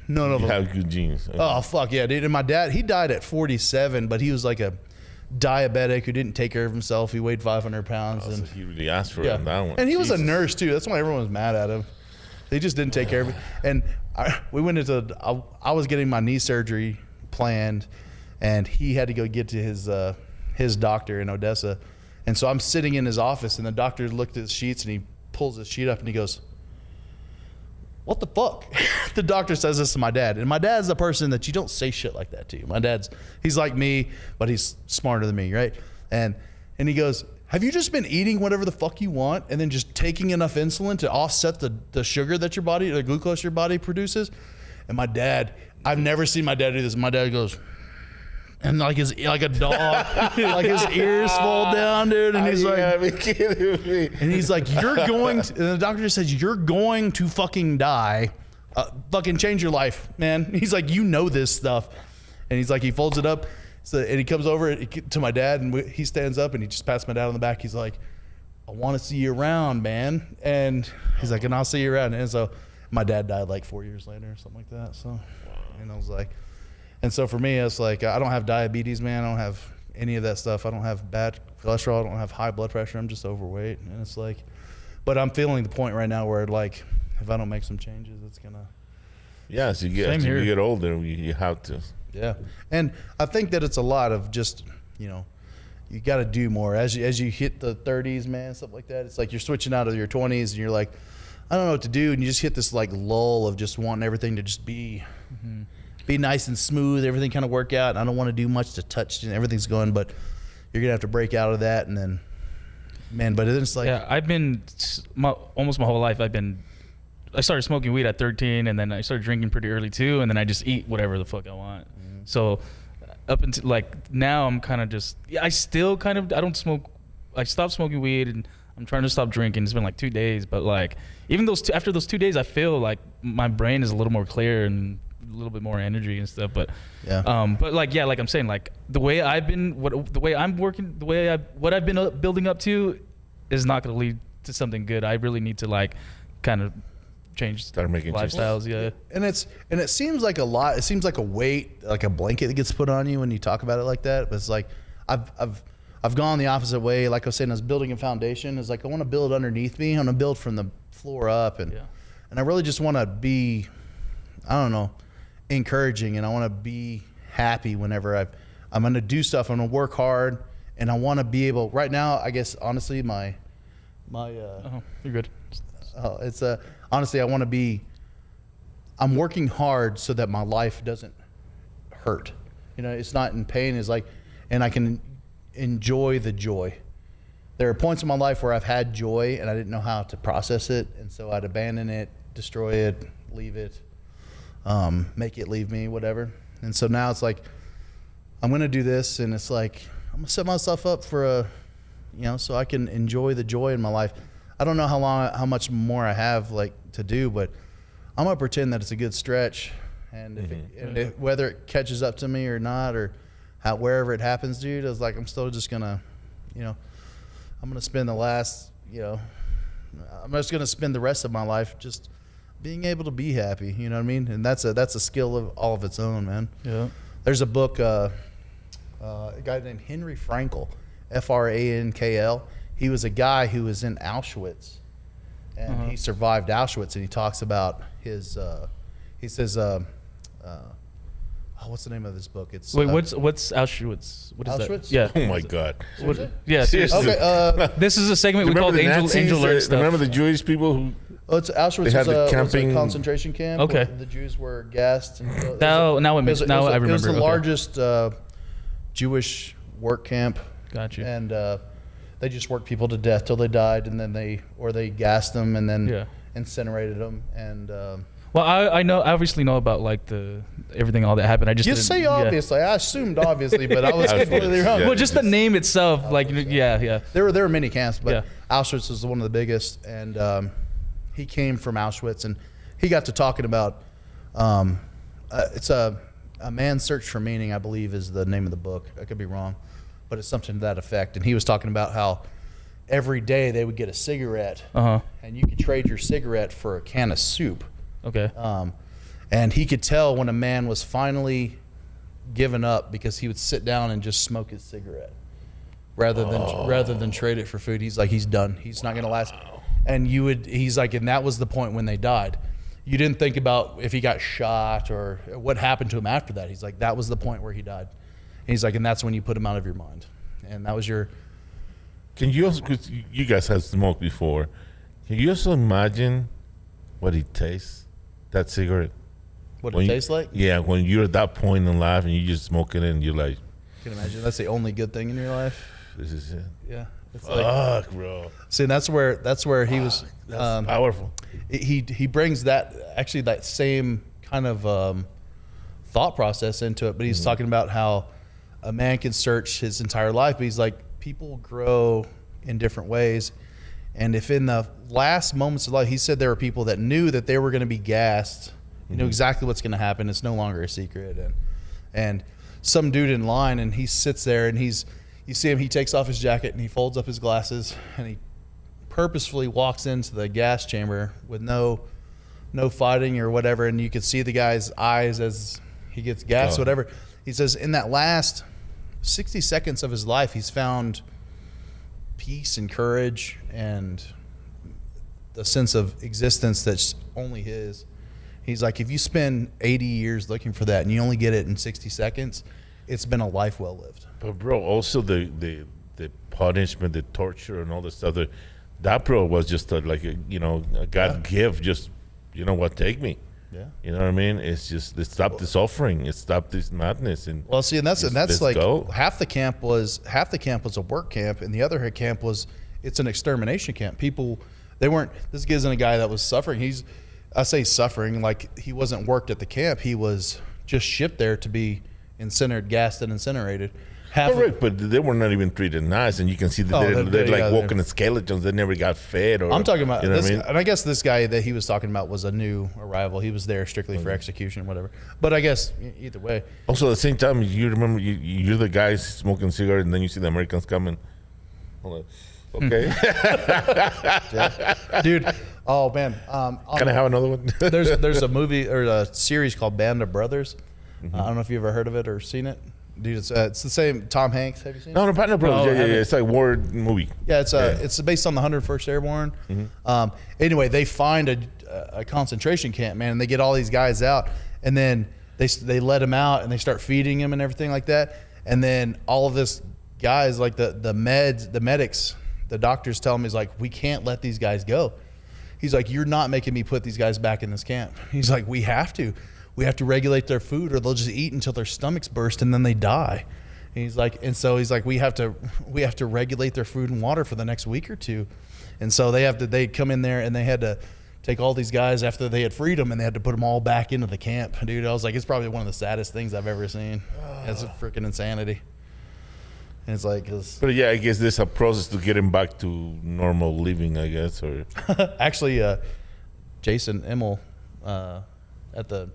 S3: None of them.
S2: You have good genes.
S3: Oh, fuck yeah, dude. And my dad, he died at 47, but he was like a diabetic who didn't take care of himself. He weighed 500 pounds.
S2: So he really asked for it on that one.
S3: And he was a nurse, too. That's why everyone was mad at him. They just didn't take care of it. And we went into, I was getting my knee surgery planned, and he had to go get to his doctor in Odessa. And so I'm sitting in his office, and the doctor looked at his sheets, and he pulls his sheet up, and he goes, what the fuck? The doctor says this to my dad. And my dad's the person that you don't say shit like that to. My dad's, he's like me, but he's smarter than me, right? And he goes, have you just been eating whatever the fuck you want and then just taking enough insulin to offset the sugar that your body, the glucose your body produces? And my dad, I've never seen my dad do this. My dad goes, and like a dog, like his ears fall down, dude. And he's like,
S2: be kidding me.
S3: And he's like, you're going to, and the doctor just says, you're going to fucking die. Fucking change your life, man. He's like, you know this stuff. And he's like, he folds it up. So, and he comes over to my dad, and he stands up, and he just pats my dad on the back. He's like, I want to see you around, man. And he's like, and I'll see you around. And so my dad died like 4 years later or something like that. So, and I was like, And so for me, it's like, I don't have diabetes, man. I don't have any of that stuff. I don't have bad cholesterol. I don't have high blood pressure. I'm just overweight. And it's like, but I'm feeling the point right now where, like, if I don't make some changes, it's going to.
S2: Yeah, as you get older, you have to.
S3: Yeah. And I think that it's a lot of just, you know, you got to do more. As you hit the 30s, man, stuff like that, it's like you're switching out of your 20s and you're like, I don't know what to do. And you just hit this, like, lull of just wanting everything to just be nice and smooth, everything kind of work out. And I don't want to do much to touch, and everything's going, but you're going to have to break out of that. And then, man, but it's like.
S1: Yeah, I've been, almost my whole life, I started smoking weed at 13, and then I started drinking pretty early too, and then I just eat whatever the fuck I want. So up until, like, now I'm kind of just, I still kind of, I don't smoke, I stopped smoking weed, and I'm trying to stop drinking. It's been like 2 days, but like, even after those 2 days, I feel like my brain is a little more clear and a little bit more energy and stuff. But but like, yeah, like I'm saying, like the way I've been, the way I'm working, what I've been building up to is not going to lead to something good. I really need to, like, kind of start making lifestyles changes.
S3: And it seems like a lot. It seems like a weight, like a blanket that gets put on you when you talk about it like that. But it's like I've gone the opposite way. Like I was saying, I was building a foundation. It's like I want to build underneath me. I want to build from the floor up, and I really just want to be, I don't know, encouraging, and I want to be happy whenever I'm going to do stuff. I'm going to work hard, and I want to be able. Right now, I guess honestly, my
S1: you're good.
S3: It's honestly, I'm working hard so that my life doesn't hurt. You know, it's not in pain. It's like, and I can enjoy the joy. There are points in my life where I've had joy and I didn't know how to process it. And so I'd abandon it, destroy it, leave it, make it leave me, whatever. And so now it's like, I'm going to do this. And it's like, I'm going to set myself up for so I can enjoy the joy in my life. I don't know how much more I have, like, to do, but I'm gonna pretend that it's a good stretch, and whether it catches up to me or not, or wherever it happens, dude, it's like I'm still just gonna, I'm gonna spend I'm just gonna spend the rest of my life just being able to be happy. You know what I mean? And that's a skill of all of its own, man.
S1: Yeah.
S3: There's a book, a guy named Henry Frankl, Frankl. He was a guy who was in Auschwitz, and he survived Auschwitz, and he talks about his, he says, what's the name of this book? It's
S1: what's Auschwitz? What is
S3: Auschwitz?
S1: That? Yeah.
S2: Oh my God.
S1: Yeah.
S2: Seriously.
S3: Okay.
S1: This is a segment we call Angel Alert stuff.
S2: Remember the Jewish people who?
S3: It's Auschwitz was a concentration camp.
S1: Okay.
S3: Where the Jews were gassed. And
S1: now I remember.
S3: It was the largest Jewish work camp.
S1: Got you.
S3: And they just worked people to death till they died, and then they gassed them and then incinerated them. And
S1: well, I obviously know about, like, everything, all that happened. I just
S3: you say obviously. I assumed obviously, but I was completely wrong.
S1: Well, just the name itself, like, yeah.
S3: There were many camps, but Auschwitz was one of the biggest, and he came from Auschwitz, and he got to talking about it's a man's search for meaning, I believe, is the name of the book. I could be wrong, but it's something to that effect. And he was talking about how every day they would get a cigarette, and you could trade your cigarette for a can of soup.
S1: Okay.
S3: And he could tell when a man was finally given up, because he would sit down and just smoke his cigarette rather than trade it for food. He's like, he's done. He's not going to last. And he's like, and that was the point when they died. You didn't think about if he got shot or what happened to him after that. He's like, that was the point where he died. And he's like, and that's when you put him out of your mind. And that was your.
S2: Can you also, because you guys have smoked before, can you also imagine what it tastes, that cigarette?
S3: What it tastes like?
S2: Yeah, when you're at that point in life and you just smoke it and you're like.
S3: Can you imagine? That's the only good thing in your life.
S2: This is it.
S3: Yeah. It's
S2: Fuck, bro.
S3: See, that's where he was.
S2: That's powerful.
S3: He brings that same kind of thought process into it, but he's talking about how a man can search his entire life, but he's like, people grow in different ways, and if in the last moments of life, he said there were people that knew that they were going to be gassed, you know exactly what's going to happen. It's no longer a secret, and some dude in line, and he sits there, and you see him, he takes off his jacket and he folds up his glasses, and he purposefully walks into the gas chamber with no fighting or whatever, and you could see the guy's eyes as he gets gas, whatever. He says in that last 60 seconds of his life, he's found peace and courage and the sense of existence that's only his. He's like, if you spend 80 years looking for that and you only get it in 60 seconds, it's been a life well lived.
S2: But bro, also the punishment, the torture, and all the stuff. That bro was just a God gift. Just take me. Yeah. You know what I mean? It's just it stopped the suffering. It stopped this madness. And
S3: see, and that's like half the camp was a work camp, and the other camp it's an extermination camp. People, they weren't. This isn't a guy that was suffering. I say suffering like he wasn't worked at the camp. He was just shipped there to be incinerated, gassed, and incinerated.
S2: Correct, but they were not even treated nice, and you can see that they're like walking skeletons. They never got fed.
S3: I'm talking about this, and I guess this guy that he was talking about was a new arrival. He was there strictly for execution, whatever. But I guess either way.
S2: Also, at the same time, you remember you're the guys smoking cigarettes, and then you see the Americans coming. Okay,
S3: dude. Oh man,
S2: can I have another one?
S3: there's a movie or a series called Band of Brothers. I don't know if you ever heard of it or seen it. Dude, it's the same. Tom Hanks. Have you seen it?
S2: No, Band of Brothers. Yeah. It's like a war movie.
S3: Yeah, it's based on the 101st Airborne. Anyway, they find a concentration camp, man, and they get all these guys out, and then they let them out and they start feeding them and everything like that, and then all of this guys like the medics, the doctors tell him, he's like, we can't let these guys go. He's like, you're not making me put these guys back in this camp. He's like, we have to regulate their food or they'll just eat until their stomachs burst and then they die. And he's like, we have to regulate their food and water for the next week or two. And so they'd come in there and they had to take all these guys after they had freed them and they had to put them all back into the camp. Dude, I was like, it's probably one of the saddest things I've ever seen. It's a freaking insanity. And it's like,
S2: but yeah, I guess there's a process to get him back to normal living, I guess. Or
S3: actually, Jason Immel at the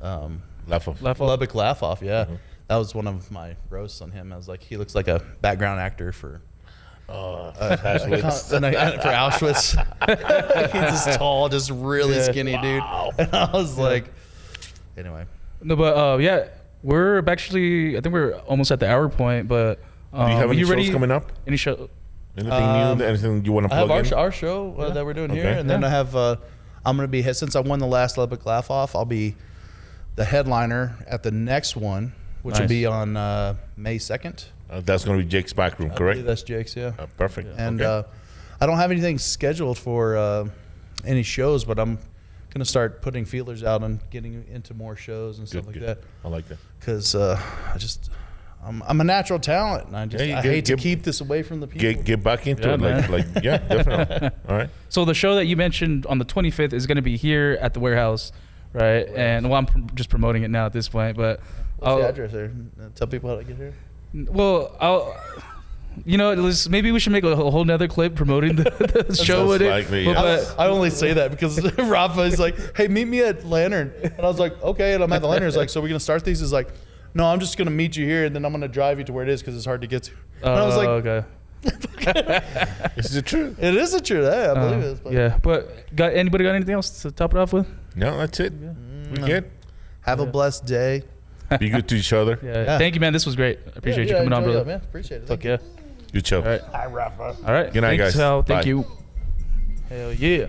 S3: Lubbock Laugh Off, yeah, that was one of my roasts on him. I was like, he looks like a background actor for
S2: Auschwitz.
S3: For Auschwitz. He's just tall, just really skinny dude. And I was like, anyway.
S1: No, but yeah. We're actually, I think we're almost at the hour point, but
S2: do you have any shows coming up?
S1: Any show?
S2: Anything new? Anything you want to plug in?
S3: I have our show that we're doing here, and then I have, I'm going to be, since I won the last Lubbock Laugh Off, I'll be the headliner at the next one, which will be on May 2nd.
S2: That's going to be Jake's back room, correct?
S3: That's Jake's, yeah.
S2: Perfect.
S3: And I don't have anything scheduled for any shows, but I'm going to start putting feelers out and getting into more shows and stuff like that.
S2: I like that.
S3: Because I'm a natural talent, and I hate to keep this away from the people.
S2: Get back into it, definitely. All right.
S1: So the show that you mentioned on the 25th is going to be here at the warehouse, right? And I'm just promoting it now at this point, but
S3: what's the address there? Tell people how to get here.
S1: Well, maybe we should make a whole nother clip promoting the show with it.
S2: Likely, yeah.
S3: But I only say that because Rafa is like, hey, meet me at Lantern. And I was like, okay. And I'm at the Lantern. He's like, so we're going to start these? He's like, no, I'm just going to meet you here, and then I'm going to drive you to where it is because it's hard to get to. And I was like,
S1: okay.
S2: This is the truth.
S3: It is the truth. I believe it is.
S1: But. Yeah, but anybody got anything else to top it off with?
S2: No, that's it. We good.
S3: Have a blessed day.
S2: Be good to each other.
S1: Yeah. Thank you, man. This was great. I appreciate you coming on, brother.
S3: Man. Appreciate it.
S1: Fuck yeah.
S2: Good show.
S1: All right.
S3: Hi, Rafa.
S1: All right.
S2: Good night, guys.
S1: Thank
S2: Bye.
S1: you. Hell yeah.